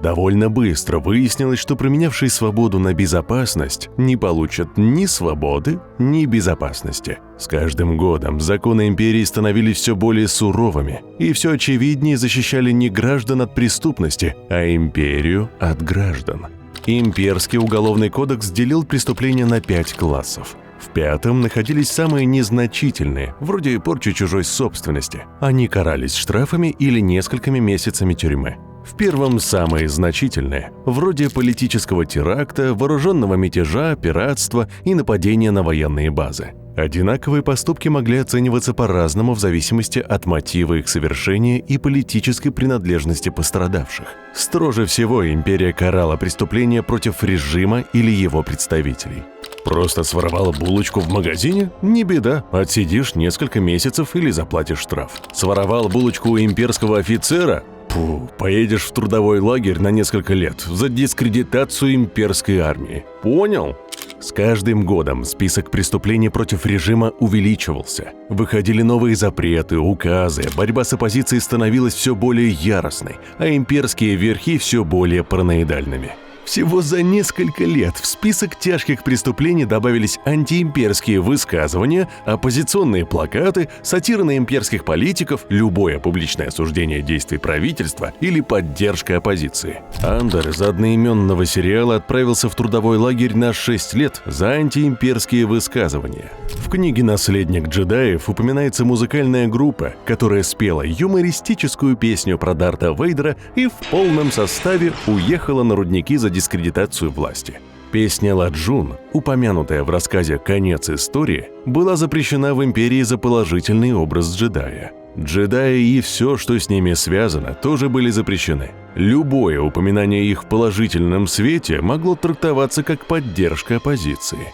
Довольно быстро выяснилось, что променявшие свободу на безопасность не получат ни свободы, ни безопасности. С каждым годом законы империи становились все более суровыми и все очевиднее защищали не граждан от преступности, а империю от граждан. Имперский уголовный кодекс делил преступления на 5 классов. В 5-м находились самые незначительные, вроде порчи чужой собственности. Они карались штрафами или несколькими месяцами тюрьмы. В 1-м самые значительные, вроде политического теракта, вооруженного мятежа, пиратства и нападения на военные базы. Одинаковые поступки могли оцениваться по-разному в зависимости от мотива их совершения и политической принадлежности пострадавших. Строже всего империя карала преступления против режима или его представителей. Просто своровал булочку в магазине? Не беда, отсидишь несколько месяцев или заплатишь штраф. Своровал булочку у имперского офицера? Поедешь в трудовой лагерь на несколько лет за дискредитацию имперской армии. Понял? С каждым годом список преступлений против режима увеличивался. Выходили новые запреты, указы, борьба с оппозицией становилась все более яростной, а имперские верхи все более параноидальными. Всего за несколько лет в список тяжких преступлений добавились антиимперские высказывания, оппозиционные плакаты, сатира на имперских политиков, любое публичное осуждение действий правительства или поддержка оппозиции. Андер из одноименного сериала отправился в трудовой лагерь на 6 лет за антиимперские высказывания. В книге «Наследник джедаев» упоминается музыкальная группа, которая спела юмористическую песню про Дарта Вейдера и в полном составе уехала на рудники за дискредитацию власти. Песня «Ладжун», упомянутая в рассказе «Конец истории», была запрещена в империи за положительный образ джедая. Джедаи и все, что с ними связано, тоже были запрещены. Любое упоминание их в положительном свете могло трактоваться как поддержка оппозиции.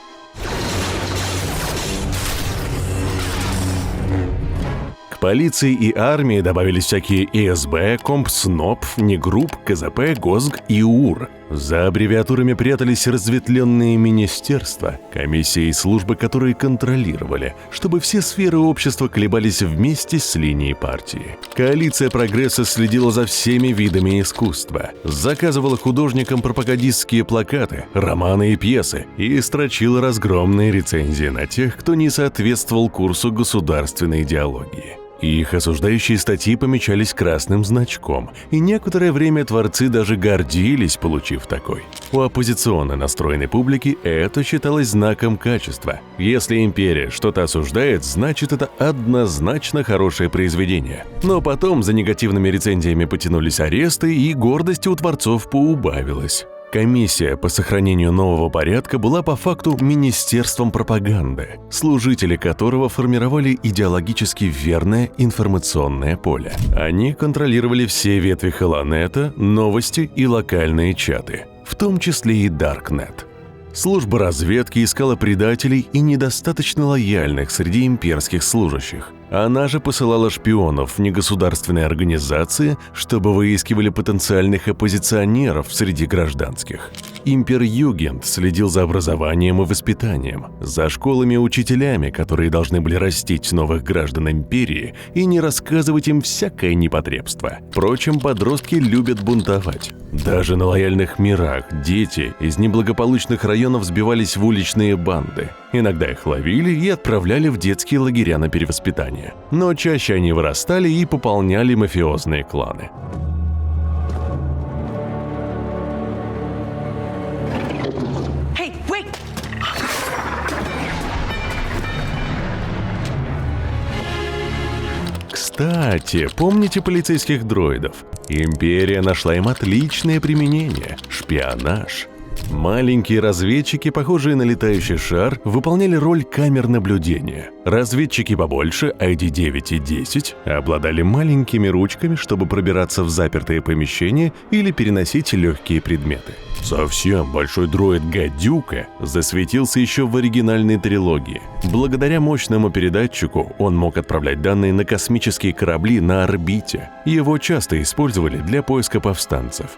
К полиции и армии добавились всякие ИСБ, Компсноп, Негрупп, КЗП, ГОСГ и УР. За аббревиатурами прятались разветвленные министерства, комиссии и службы, которые контролировали, чтобы все сферы общества колебались вместе с линией партии. Коалиция прогресса следила за всеми видами искусства, заказывала художникам пропагандистские плакаты, романы и пьесы и строчила разгромные рецензии на тех, кто не соответствовал курсу государственной идеологии. Их осуждающие статьи помечались красным значком, и некоторое время творцы даже гордились, получив такой. У оппозиционно настроенной публики это считалось знаком качества. Если империя что-то осуждает, значит это однозначно хорошее произведение. Но потом за негативными рецензиями потянулись аресты, и гордости у творцов поубавилось. Комиссия по сохранению нового порядка была по факту министерством пропаганды, служители которого формировали идеологически верное информационное поле. Они контролировали все ветви Хелонета, новости и локальные чаты, в том числе и Даркнет. Служба разведки искала предателей и недостаточно лояльных среди имперских служащих. Она же посылала шпионов в негосударственные организации, чтобы выискивали потенциальных оппозиционеров среди гражданских. Имперюгент следил за образованием и воспитанием, за школами и учителями, которые должны были растить новых граждан империи и не рассказывать им всякое непотребство. Впрочем, подростки любят бунтовать. Даже на лояльных мирах дети из неблагополучных районов сбивались в уличные банды. Иногда их ловили и отправляли в детские лагеря на перевоспитание. Но чаще они вырастали и пополняли мафиозные кланы. Hey, wait! Кстати, помните полицейских дроидов? Империя нашла им отличное применение – шпионаж. Маленькие разведчики, похожие на летающий шар, выполняли роль камер наблюдения. Разведчики побольше, ID-9 и 10, обладали маленькими ручками, чтобы пробираться в запертые помещения или переносить легкие предметы. Совсем большой дроид Гадюка засветился еще в оригинальной трилогии. Благодаря мощному передатчику он мог отправлять данные на космические корабли на орбите. Его часто использовали для поиска повстанцев.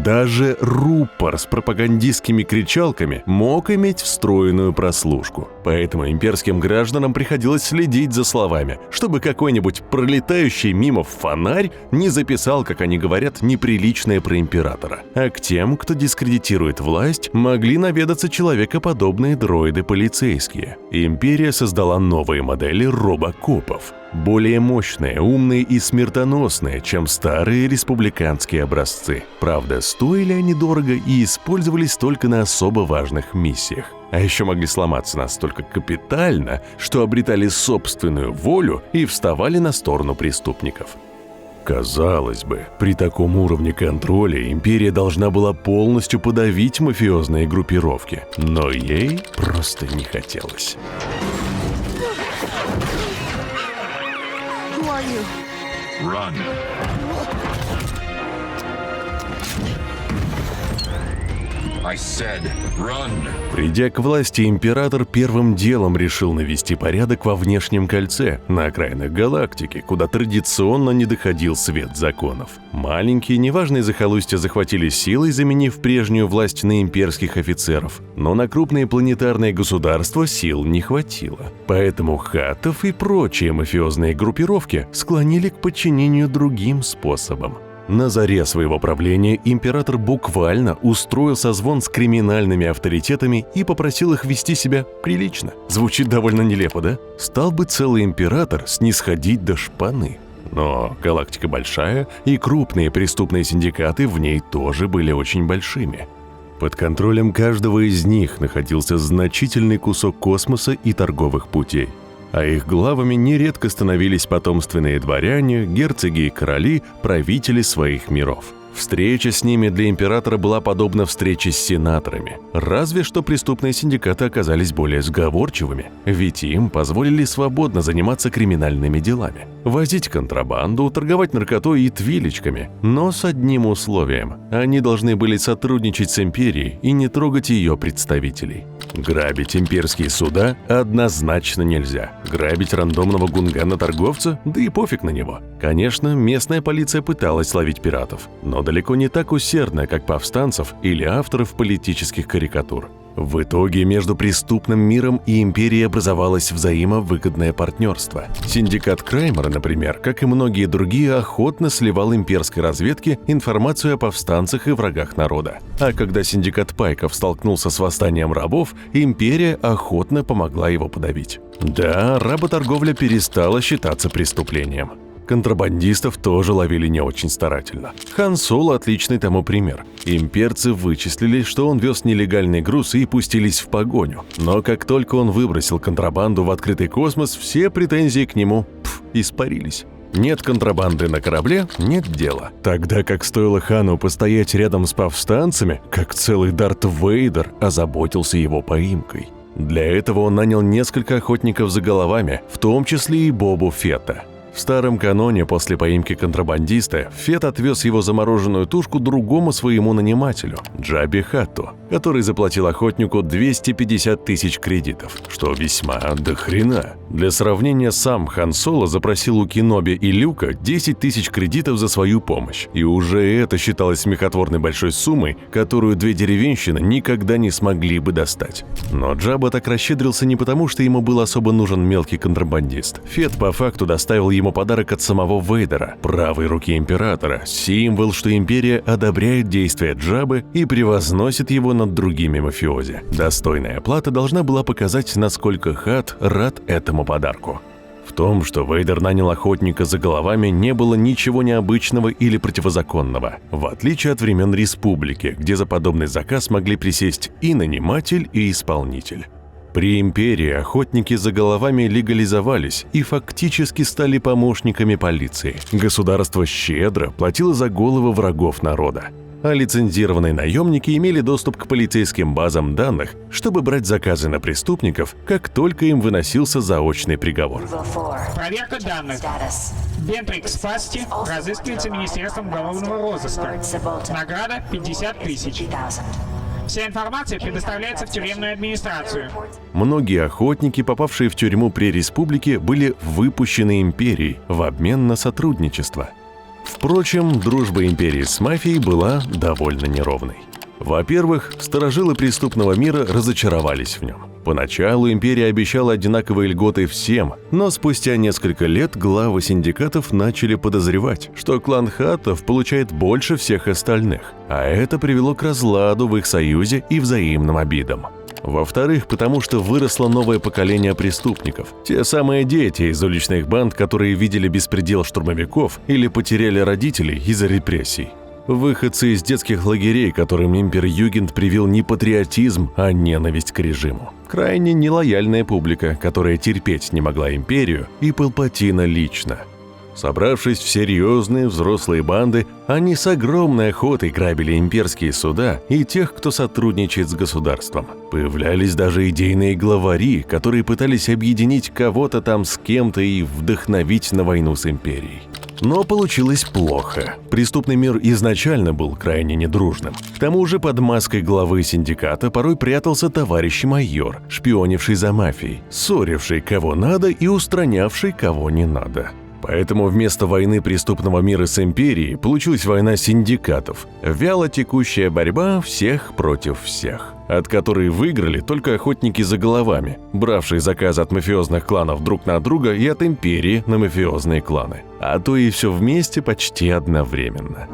Даже рупор с пропагандистскими кричалками мог иметь встроенную прослушку. Поэтому имперским гражданам приходилось следить за словами, чтобы какой-нибудь пролетающий мимо фонарь не записал, как они говорят, неприличное про императора. А к тем, кто дискредитирует власть, могли наведаться человекоподобные дроиды-полицейские. Империя создала новые модели робокопов. Более мощные, умные и смертоносные, чем старые республиканские образцы. Правда, стоили они дорого и использовались только на особо важных миссиях. А еще могли сломаться настолько капитально, что обретали собственную волю и вставали на сторону преступников. Казалось бы, при таком уровне контроля империя должна была полностью подавить мафиозные группировки, но ей просто не хотелось. Who are you? Run. I said, run. Придя к власти, император первым делом решил навести порядок во внешнем кольце, на окраинах галактики, куда традиционно не доходил свет законов. Маленькие, неважные захолустья захватили силой, заменив прежнюю власть на имперских офицеров. Но на крупные планетарные государства сил не хватило. Поэтому хаттов и прочие мафиозные группировки склонили к подчинению другим способам. На заре своего правления император буквально устроил созвон с криминальными авторитетами и попросил их вести себя прилично. Звучит довольно нелепо, да? Стал бы целый император снисходить до шпаны. Но галактика большая, и крупные преступные синдикаты в ней тоже были очень большими. Под контролем каждого из них находился значительный кусок космоса и торговых путей. А их главами нередко становились потомственные дворяне, герцоги и короли, правители своих миров. Встреча с ними для императора была подобна встрече с сенаторами. Разве что преступные синдикаты оказались более сговорчивыми, ведь им позволили свободно заниматься криминальными делами. Возить контрабанду, торговать наркотой и твилечками, но с одним условием – они должны были сотрудничать с империей и не трогать ее представителей. Грабить имперские суда однозначно нельзя. Грабить рандомного гунгана-торговца? Да и пофиг на него. Конечно, местная полиция пыталась ловить пиратов, но далеко не так усердно, как повстанцев или авторов политических карикатур. В итоге между преступным миром и империей образовалось взаимовыгодное партнерство. Синдикат Краймера, например, как и многие другие, охотно сливал имперской разведке информацию о повстанцах и врагах народа. А когда синдикат Пайков столкнулся с восстанием рабов, империя охотно помогла его подавить. Да, работорговля перестала считаться преступлением. Контрабандистов тоже ловили не очень старательно. Хан Соло – отличный тому пример. Имперцы вычислили, что он вез нелегальный груз и пустились в погоню. Но как только он выбросил контрабанду в открытый космос, все претензии к нему испарились. Нет контрабанды на корабле – нет дела. Тогда как стоило хану постоять рядом с повстанцами, как целый Дарт Вейдер озаботился его поимкой. Для этого он нанял несколько охотников за головами, в том числе и Бобу Фетта. В старом каноне после поимки контрабандиста Фетт отвез его замороженную тушку другому своему нанимателю, Джабби Хатту, который заплатил охотнику 250 тысяч кредитов, что весьма дохрена. Для сравнения, сам Хан Соло запросил у Кеноби и Люка 10 тысяч кредитов за свою помощь, и уже это считалось смехотворной большой суммой, которую две деревенщины никогда не смогли бы достать. Но Джабба так расщедрился не потому, что ему был особо нужен мелкий контрабандист. Фетт по факту доставил ему подарок от самого Вейдера, правой руки императора, символ, что империя одобряет действия Джаббы и превозносит его над другими мафиози. Достойная оплата должна была показать, насколько Хатт рад этому подарку. В том, что Вейдер нанял охотника за головами, не было ничего необычного или противозаконного, в отличие от времен Республики, где за подобный заказ могли присесть и наниматель, и исполнитель. При империи охотники за головами легализовались и фактически стали помощниками полиции. Государство щедро платило за головы врагов народа. А лицензированные наемники имели доступ к полицейским базам данных, чтобы брать заказы на преступников, как только им выносился заочный приговор. Проверка данных. Бентрикс Фасти разыскивается Министерством уголовного розыска. Награда 50 тысяч. Вся информация предоставляется в тюремную администрацию. Многие охотники, попавшие в тюрьму при Республике, были выпущены империей в обмен на сотрудничество. Впрочем, дружба империи с мафией была довольно неровной. Во-первых, старожилы преступного мира разочаровались в нем. Поначалу империя обещала одинаковые льготы всем, но спустя несколько лет главы синдикатов начали подозревать, что клан Хаттов получает больше всех остальных, а это привело к разладу в их союзе и взаимным обидам. Во-вторых, потому что выросло новое поколение преступников. Те самые дети из уличных банд, которые видели беспредел штурмовиков или потеряли родителей из-за репрессий. Выходцы из детских лагерей, которым имперюгент привил не патриотизм, а ненависть к режиму. Крайне нелояльная публика, которая терпеть не могла империю и Палпатина лично. Собравшись в серьезные взрослые банды, они с огромной охотой грабили имперские суда и тех, кто сотрудничает с государством. Появлялись даже идейные главари, которые пытались объединить кого-то там с кем-то и вдохновить на войну с империей. Но получилось плохо. Преступный мир изначально был крайне недружным. К тому же под маской главы синдиката порой прятался товарищ майор, шпионивший за мафией, ссоривший кого надо и устранявший кого не надо. Поэтому вместо войны преступного мира с империей получилась война синдикатов. Вяло текущая борьба всех против всех, от которой выиграли только охотники за головами, бравшие заказы от мафиозных кланов друг на друга и от империи на мафиозные кланы. А то и все вместе почти одновременно.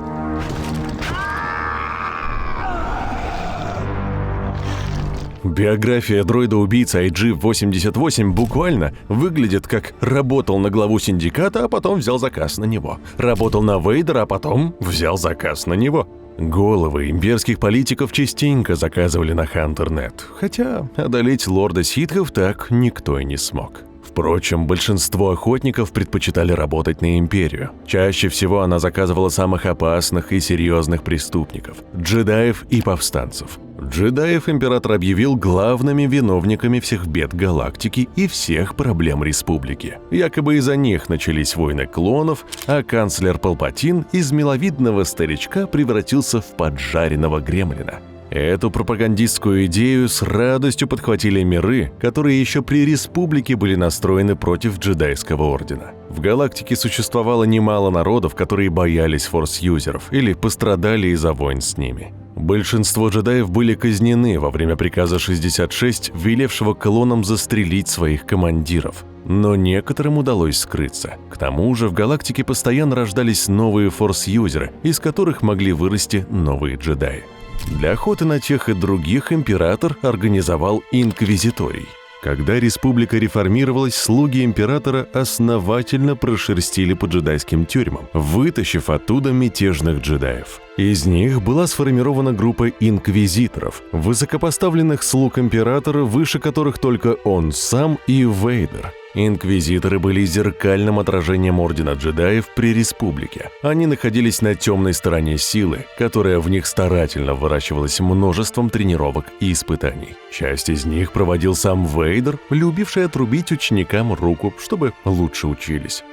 Биография дроида-убийцы IG-88 буквально выглядит как «работал на главу синдиката, а потом взял заказ на него». «Работал на Вейдера, а потом взял заказ на него». Головы имперских политиков частенько заказывали на Хантернет, хотя одолеть лорда ситхов так никто и не смог. Впрочем, большинство охотников предпочитали работать на империю. Чаще всего она заказывала самых опасных и серьезных преступников – джедаев и повстанцев. Джедаев император объявил главными виновниками всех бед галактики и всех проблем республики. Якобы из-за них начались войны клонов, а канцлер Палпатин из миловидного старичка превратился в поджаренного гремлина. Эту пропагандистскую идею с радостью подхватили миры, которые еще при республике были настроены против джедайского ордена. В галактике существовало немало народов, которые боялись форс-юзеров или пострадали из-за войн с ними. Большинство джедаев были казнены во время приказа 66, велевшего клонам застрелить своих командиров. Но некоторым удалось скрыться. К тому же в галактике постоянно рождались новые форс-юзеры, из которых могли вырасти новые джедаи. Для охоты на тех и других император организовал инквизиторий. Когда республика реформировалась, слуги императора основательно прошерстили по джедайским тюрьмам, вытащив оттуда мятежных джедаев. Из них была сформирована группа инквизиторов, высокопоставленных слуг императора, выше которых только он сам и Вейдер. Инквизиторы были зеркальным отражением Ордена Джедаев при Республике. Они находились на темной стороне силы, которая в них старательно выращивалась множеством тренировок и испытаний. Часть из них проводил сам Вейдер, любивший отрубить ученикам руку, чтобы лучше учились.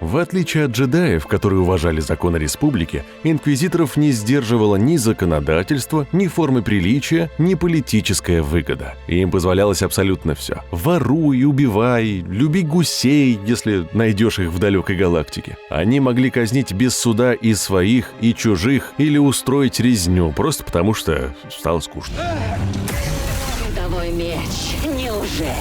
В отличие от джедаев, которые уважали законы республики, инквизиторов не сдерживало ни законодательство, ни формы приличия, ни политическая выгода. Им позволялось абсолютно все. Воруй, убивай, люби гусей, если найдешь их в далекой галактике. Они могли казнить без суда и своих, и чужих, или устроить резню, просто потому что стало скучно. Твой меч, неужели?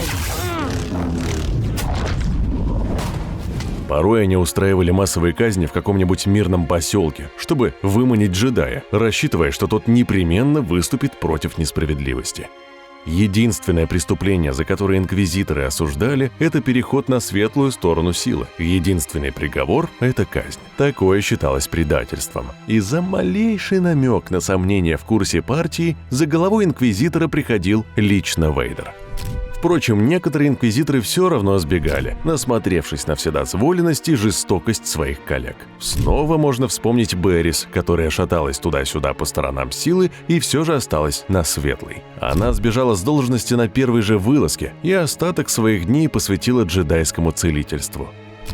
Порой они устраивали массовые казни в каком-нибудь мирном поселке, чтобы выманить джедая, рассчитывая, что тот непременно выступит против несправедливости. Единственное преступление, за которое инквизиторы осуждали, это переход на светлую сторону силы. Единственный приговор – это казнь. Такое считалось предательством. И за малейший намек на сомнения в курсе партии за головой инквизитора приходил лично Вейдер. Впрочем, некоторые инквизиторы все равно сбегали, насмотревшись на вседозволенность и жестокость своих коллег. Снова можно вспомнить Беррис, которая шаталась туда-сюда по сторонам силы и все же осталась на светлой. Она сбежала с должности на первой же вылазке и остаток своих дней посвятила джедайскому целительству.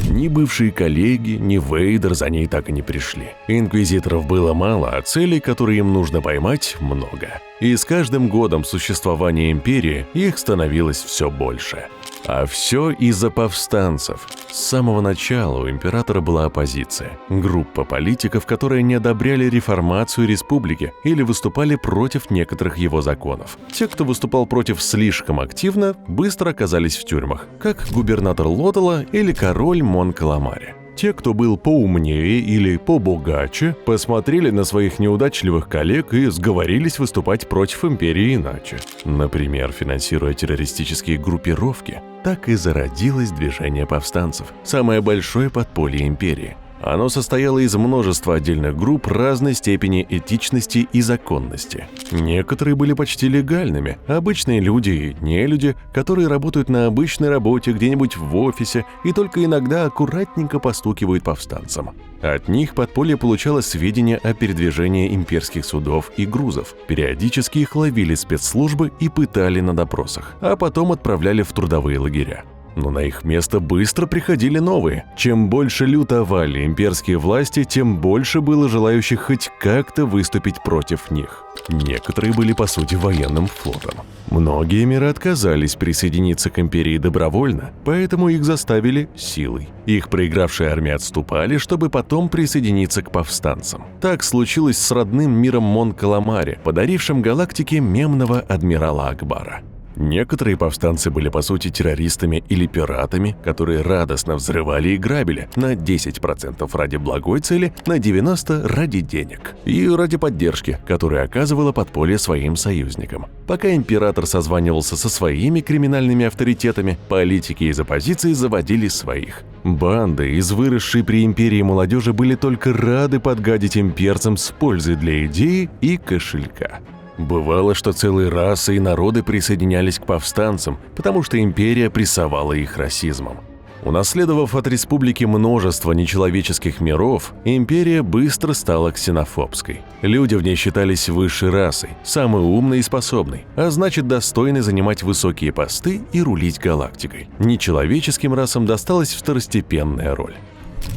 Ни бывшие коллеги, ни Вейдер за ней так и не пришли. Инквизиторов было мало, а целей, которые им нужно поймать, много. И с каждым годом существования империи их становилось все больше. А все из-за повстанцев. С самого начала у императора была оппозиция. Группа политиков, которые не одобряли реформацию республики или выступали против некоторых его законов. Те, кто выступал против слишком активно, быстро оказались в тюрьмах, как губернатор Лотала или король Мон-Каламари. Те, кто был поумнее или побогаче, посмотрели на своих неудачливых коллег и сговорились выступать против империи иначе. Например, финансируя террористические группировки. Так и зародилось движение повстанцев, самое большое подполье империи. Оно состояло из множества отдельных групп разной степени этичности и законности. Некоторые были почти легальными, обычные люди и нелюди, которые работают на обычной работе где-нибудь в офисе и только иногда аккуратненько постукивают повстанцам. От них подполье получало сведения о передвижении имперских судов и грузов. Периодически их ловили спецслужбы и пытали на допросах, а потом отправляли в трудовые лагеря. Но на их место быстро приходили новые. Чем больше лютовали имперские власти, тем больше было желающих хоть как-то выступить против них. Некоторые были, по сути, военным флотом. Многие миры отказались присоединиться к империи добровольно, поэтому их заставили силой. Их проигравшие армии отступали, чтобы потом присоединиться к повстанцам. Так случилось с родным миром Мон-Каламари, подарившим галактике мемного адмирала Акбара. Некоторые повстанцы были по сути террористами или пиратами, которые радостно взрывали и грабили на 10% ради благой цели, на 90% ради денег и ради поддержки, которую оказывало подполье своим союзникам. Пока император созванивался со своими криминальными авторитетами, политики из оппозиции заводили своих. Банды из выросшей при империи молодежи были только рады подгадить имперцам с пользой для идеи и кошелька. Бывало, что целые расы и народы присоединялись к повстанцам, потому что империя прессовала их расизмом. Унаследовав от республики множество нечеловеческих миров, империя быстро стала ксенофобской. Люди в ней считались высшей расой, самой умной и способной, а значит, достойны занимать высокие посты и рулить галактикой. Нечеловеческим расам досталась второстепенная роль.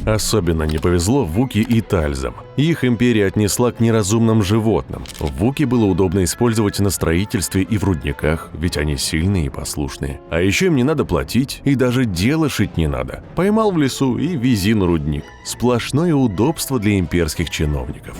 Особенно не повезло Вуки и Тальзам. Их империя отнесла к неразумным животным. Вуки было удобно использовать на строительстве и в рудниках, ведь они сильные и послушные. А еще им не надо платить, и даже дело шить не надо. Поймал в лесу и вези на рудник. Сплошное удобство для имперских чиновников.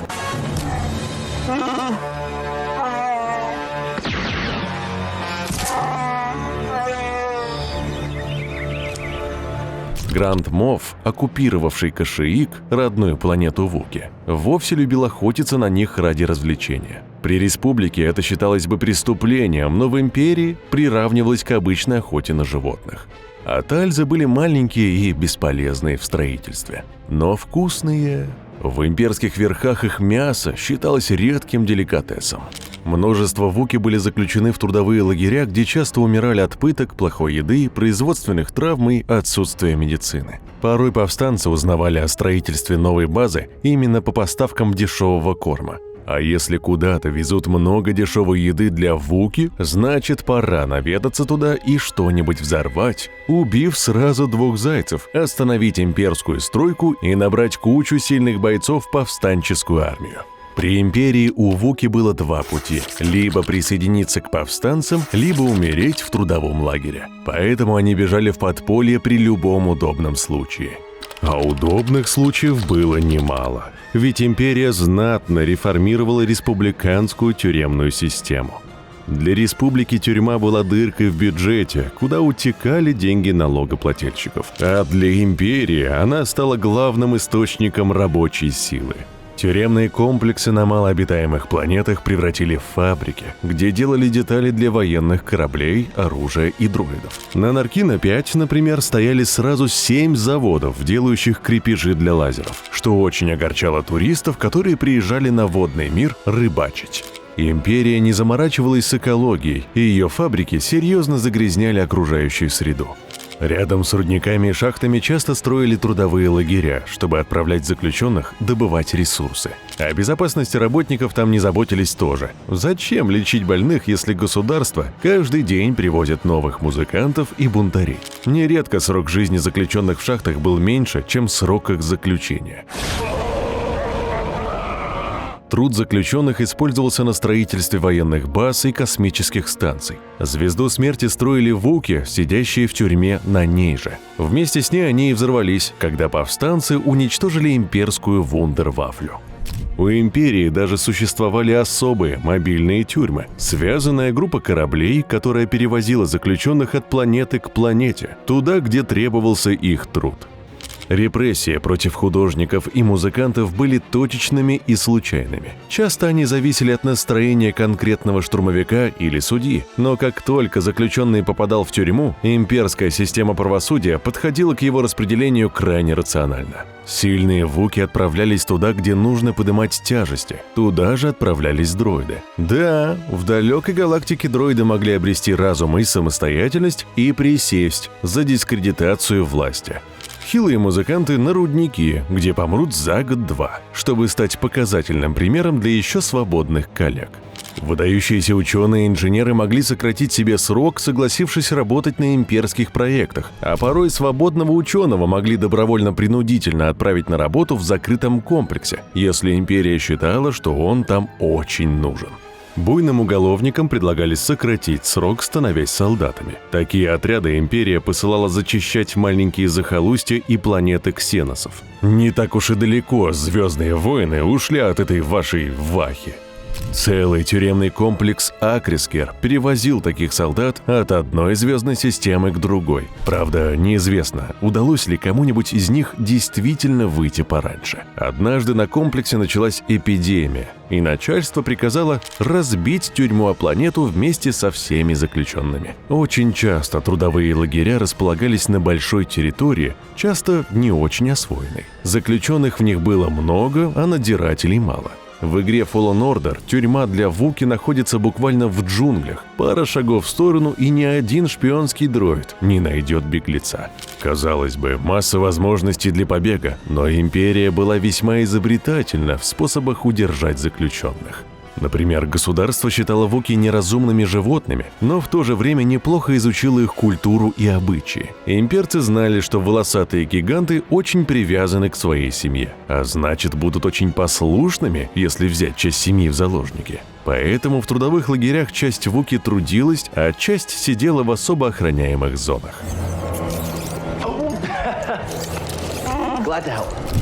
Гранд Мофф, оккупировавший Кашиик, родную планету Вуки, вовсе любил охотиться на них ради развлечения. При республике это считалось бы преступлением, но в империи приравнивалось к обычной охоте на животных. А тальзы были маленькие и бесполезные в строительстве, но вкусные. В имперских верхах их мясо считалось редким деликатесом. Множество вуки были заключены в трудовые лагеря, где часто умирали от пыток, плохой еды, производственных травм и отсутствия медицины. Порой повстанцы узнавали о строительстве новой базы именно по поставкам дешевого корма. А если куда-то везут много дешевой еды для вуки, значит, пора наведаться туда и что-нибудь взорвать, убив сразу двух зайцев, остановить имперскую стройку и набрать кучу сильных бойцов в повстанческую армию. При империи у вуки было два пути – либо присоединиться к повстанцам, либо умереть в трудовом лагере. Поэтому они бежали в подполье при любом удобном случае. А удобных случаев было немало, ведь империя знатно реформировала республиканскую тюремную систему. Для республики тюрьма была дыркой в бюджете, куда утекали деньги налогоплательщиков, а для империи она стала главным источником рабочей силы. Тюремные комплексы на малообитаемых планетах превратили в фабрики, где делали детали для военных кораблей, оружия и дроидов. На Наркина-5, например, стояли сразу 7 заводов, делающих крепежи для лазеров, что очень огорчало туристов, которые приезжали на водный мир рыбачить. Империя не заморачивалась с экологией, и ее фабрики серьезно загрязняли окружающую среду. Рядом с рудниками и шахтами часто строили трудовые лагеря, чтобы отправлять заключенных добывать ресурсы. О безопасности работников там не заботились тоже. Зачем лечить больных, если государство каждый день привозит новых музыкантов и бунтарей? Нередко срок жизни заключенных в шахтах был меньше, чем срок их заключения. труд заключенных использовался на строительстве военных баз и космических станций. Звезду смерти строили вуки, сидящие в тюрьме на ней же. Вместе с ней они и взорвались, когда повстанцы уничтожили имперскую вундервафлю. У империи даже существовали особые мобильные тюрьмы, связанная группа кораблей, которая перевозила заключенных от планеты к планете, туда, где требовался их труд. Репрессии против художников и музыкантов были точечными и случайными. Часто они зависели от настроения конкретного штурмовика или судьи, но как только заключенный попадал в тюрьму, имперская система правосудия подходила к его распределению крайне рационально. Сильные вуки отправлялись туда, где нужно поднимать тяжести. Туда же отправлялись дроиды. Да, в далекой галактике дроиды могли обрести разум и самостоятельность и присесть за дискредитацию власти. Хилые музыканты на рудники, где помрут за год-два, чтобы стать показательным примером для еще свободных коллег. Выдающиеся ученые и инженеры могли сократить себе срок, согласившись работать на имперских проектах, а порой свободного ученого могли добровольно-принудительно отправить на работу в закрытом комплексе, если империя считала, что он там очень нужен. Буйным уголовникам предлагали сократить срок, становясь солдатами. Такие отряды империя посылала зачищать маленькие захолустья и планеты ксеносов. Не так уж и далеко звездные войны ушли от этой вашей вахи. Целый тюремный комплекс Акрискер перевозил таких солдат от одной звездной системы к другой. Правда, неизвестно, удалось ли кому-нибудь из них действительно выйти пораньше. Однажды на комплексе началась эпидемия, и начальство приказало разбить тюрьму о планету вместе со всеми заключенными. Очень часто трудовые лагеря располагались на большой территории, часто не очень освоенной. Заключенных в них было много, а надзирателей мало. В игре Fallen Order тюрьма для Вуки находится буквально в джунглях. Пара шагов в сторону, и ни один шпионский дроид не найдет беглеца. Казалось бы, масса возможностей для побега, но Империя была весьма изобретательна в способах удержать заключенных. Например, государство считало Вуки неразумными животными, но в то же время неплохо изучило их культуру и обычаи. Имперцы знали, что волосатые гиганты очень привязаны к своей семье, а значит, будут очень послушными, если взять часть семьи в заложники. Поэтому в трудовых лагерях часть Вуки трудилась, а часть сидела в особо охраняемых зонах.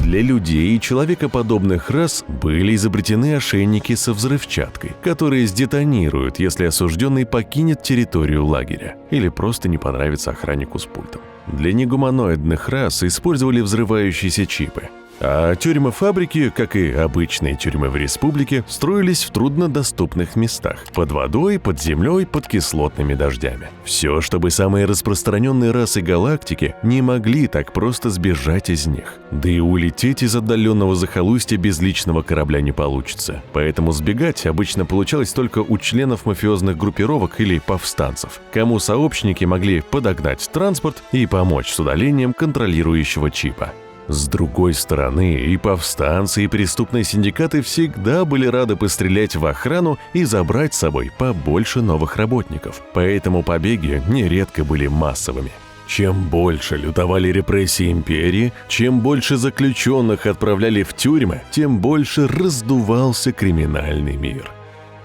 Для людей и человекоподобных рас были изобретены ошейники со взрывчаткой, которые сдетонируют, если осужденный покинет территорию лагеря или просто не понравится охраннику с пультом. Для негуманоидных рас использовали взрывающиеся чипы. А тюрьмы-фабрики, как и обычные тюрьмы в республике, строились в труднодоступных местах – под водой, под землей, под кислотными дождями. Все, чтобы самые распространенные расы галактики не могли так просто сбежать из них. Да и улететь из отдаленного захолустья без личного корабля не получится. Поэтому сбегать обычно получалось только у членов мафиозных группировок или повстанцев, кому сообщники могли подогнать транспорт и помочь с удалением контролирующего чипа. С другой стороны, и повстанцы, и преступные синдикаты всегда были рады пострелять в охрану и забрать с собой побольше новых работников, поэтому побеги нередко были массовыми. Чем больше лютовали репрессии империи, чем больше заключенных отправляли в тюрьмы, тем больше раздувался криминальный мир.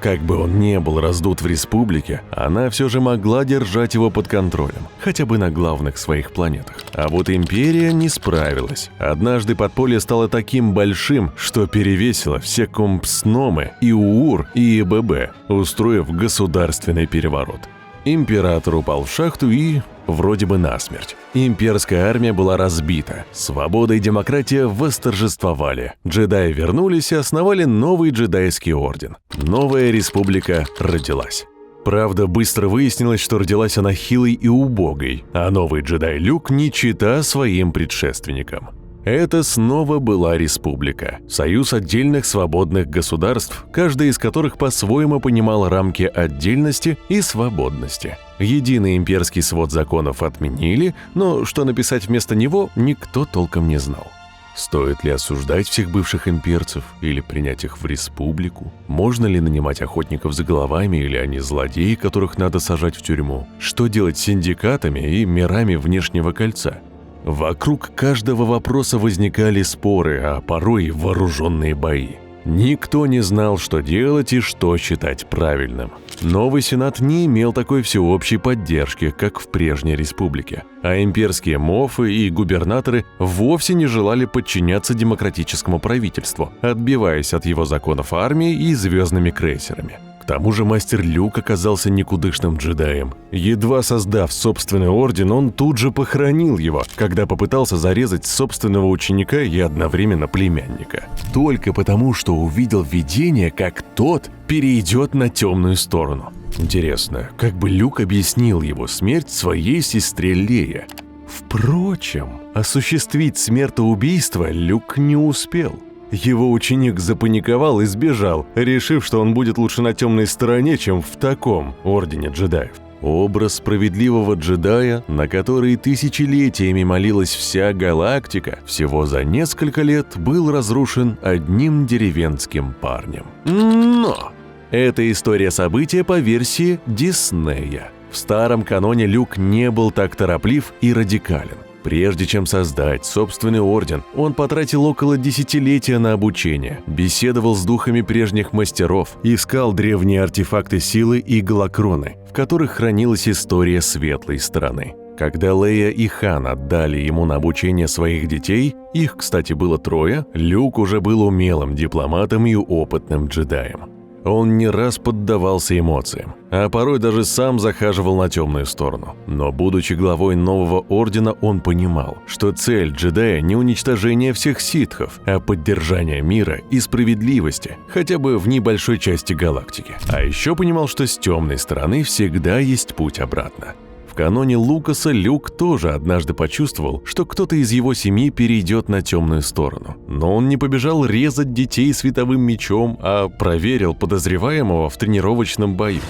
Как бы он ни был раздут в республике, она все же могла держать его под контролем, хотя бы на главных своих планетах. А вот империя не справилась. Однажды подполье стало таким большим, что перевесило все компсномы и УУР, и ИББ, устроив государственный переворот. Император упал в шахту и вроде бы насмерть. Имперская армия была разбита. Свобода и демократия восторжествовали. Джедаи вернулись и основали новый джедайский орден. Новая республика родилась. Правда, быстро выяснилось, что родилась она хилой и убогой, а новый джедай Люк не чита своим предшественникам. Это снова была республика, союз отдельных свободных государств, каждая из которых по-своему понимала рамки отдельности и свободности. Единый имперский свод законов отменили, но что написать вместо него, никто толком не знал. Стоит ли осуждать всех бывших имперцев или принять их в республику? Можно ли нанимать охотников за головами, или они злодеи, которых надо сажать в тюрьму? Что делать с синдикатами и мирами внешнего кольца? Вокруг каждого вопроса возникали споры, а порой и вооруженные бои. Никто не знал, что делать и что считать правильным. Новый Сенат не имел такой всеобщей поддержки, как в прежней республике, а имперские мофы и губернаторы вовсе не желали подчиняться демократическому правительству, отбиваясь от его законов армией и звездными крейсерами. К тому же мастер Люк оказался никудышным джедаем. Едва создав собственный орден, он тут же похоронил его, когда попытался зарезать собственного ученика и одновременно племянника. Только потому, что увидел видение, как тот перейдет на темную сторону. Интересно, как бы Люк объяснил его смерть своей сестре Лее? Впрочем, осуществить смертоубийство Люк не успел. Его ученик запаниковал и сбежал, решив, что он будет лучше на темной стороне, чем в таком ордене джедаев. Образ справедливого джедая, на который тысячелетиями молилась вся галактика, всего за несколько лет был разрушен одним деревенским парнем. Но это история события по версии Диснея. В старом каноне Люк не был так тороплив и радикален. Прежде чем создать собственный орден, он потратил около десятилетия на обучение, беседовал с духами прежних мастеров, искал древние артефакты силы и голокроны, в которых хранилась история светлой стороны. Когда Лея и Хан отдали ему на обучение своих детей, их, кстати, было 3, Люк уже был умелым дипломатом и опытным джедаем. Он не раз поддавался эмоциям, а порой даже сам захаживал на темную сторону. Но, будучи главой нового ордена, он понимал, что цель джедая не уничтожение всех ситхов, а поддержание мира и справедливости, хотя бы в небольшой части галактики. А еще понимал, что с темной стороны всегда есть путь обратно. В каноне Лукаса Люк тоже однажды почувствовал, что кто-то из его семьи перейдет на темную сторону. Но он не побежал резать детей световым мечом, а проверил подозреваемого в тренировочном бою.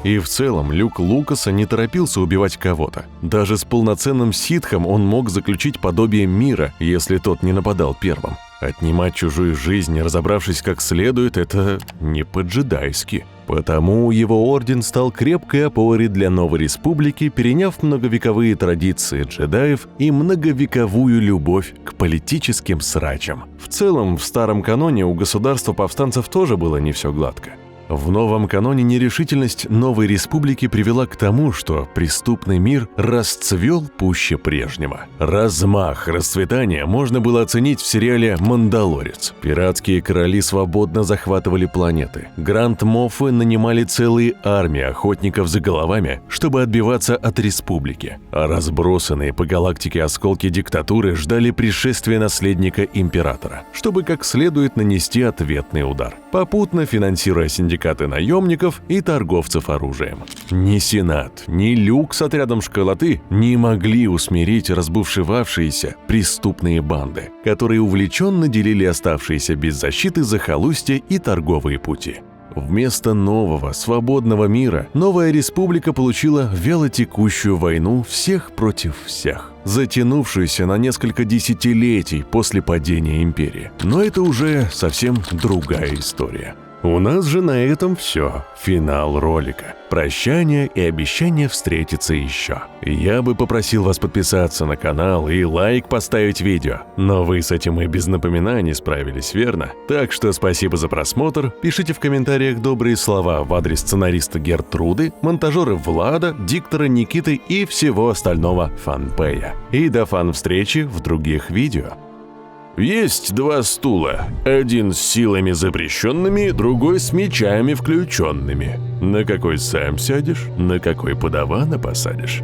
И в целом Люк Лукаса не торопился убивать кого-то. Даже с полноценным ситхом он мог заключить подобие мира, если тот не нападал первым. Отнимать чужую жизнь, не разобравшись как следует, это не по-джедайски. Потому его орден стал крепкой опорой для новой республики, переняв многовековые традиции джедаев и многовековую любовь к политическим срачам. В целом, в старом каноне у государства повстанцев тоже было не все гладко. В новом каноне нерешительность новой республики привела к тому, что преступный мир расцвел пуще прежнего. Размах расцветания можно было оценить в сериале «Мандалорец». Пиратские короли свободно захватывали планеты. Гранд-моффы нанимали целые армии охотников за головами, чтобы отбиваться от республики. А разбросанные по галактике осколки диктатуры ждали пришествия наследника императора, чтобы как следует нанести ответный удар, попутно финансируя синдикаты наемников и торговцев оружием. Ни Сенат, ни Люк с отрядом школоты не могли усмирить разбушевавшиеся преступные банды, которые увлеченно делили оставшиеся без защиты захолустья и торговые пути. Вместо нового, свободного мира, новая республика получила вялотекущую войну всех против всех, затянувшуюся на несколько десятилетий после падения империи. Но это уже совсем другая история. У нас же на этом все. Финал ролика. Прощание и обещание встретиться еще. Я бы попросил вас подписаться на канал и лайк поставить видео. Но вы с этим и без напоминаний справились, верно? Так что спасибо за просмотр. Пишите в комментариях добрые слова в адрес сценариста Гертруды, монтажера Влада, диктора Никиты и всего остального фанпэя. И до фан-встречи в других видео. Есть 2 стула. Один с силами запрещенными, другой с мечами включенными. На какой сам сядешь, на какой подавана посадишь.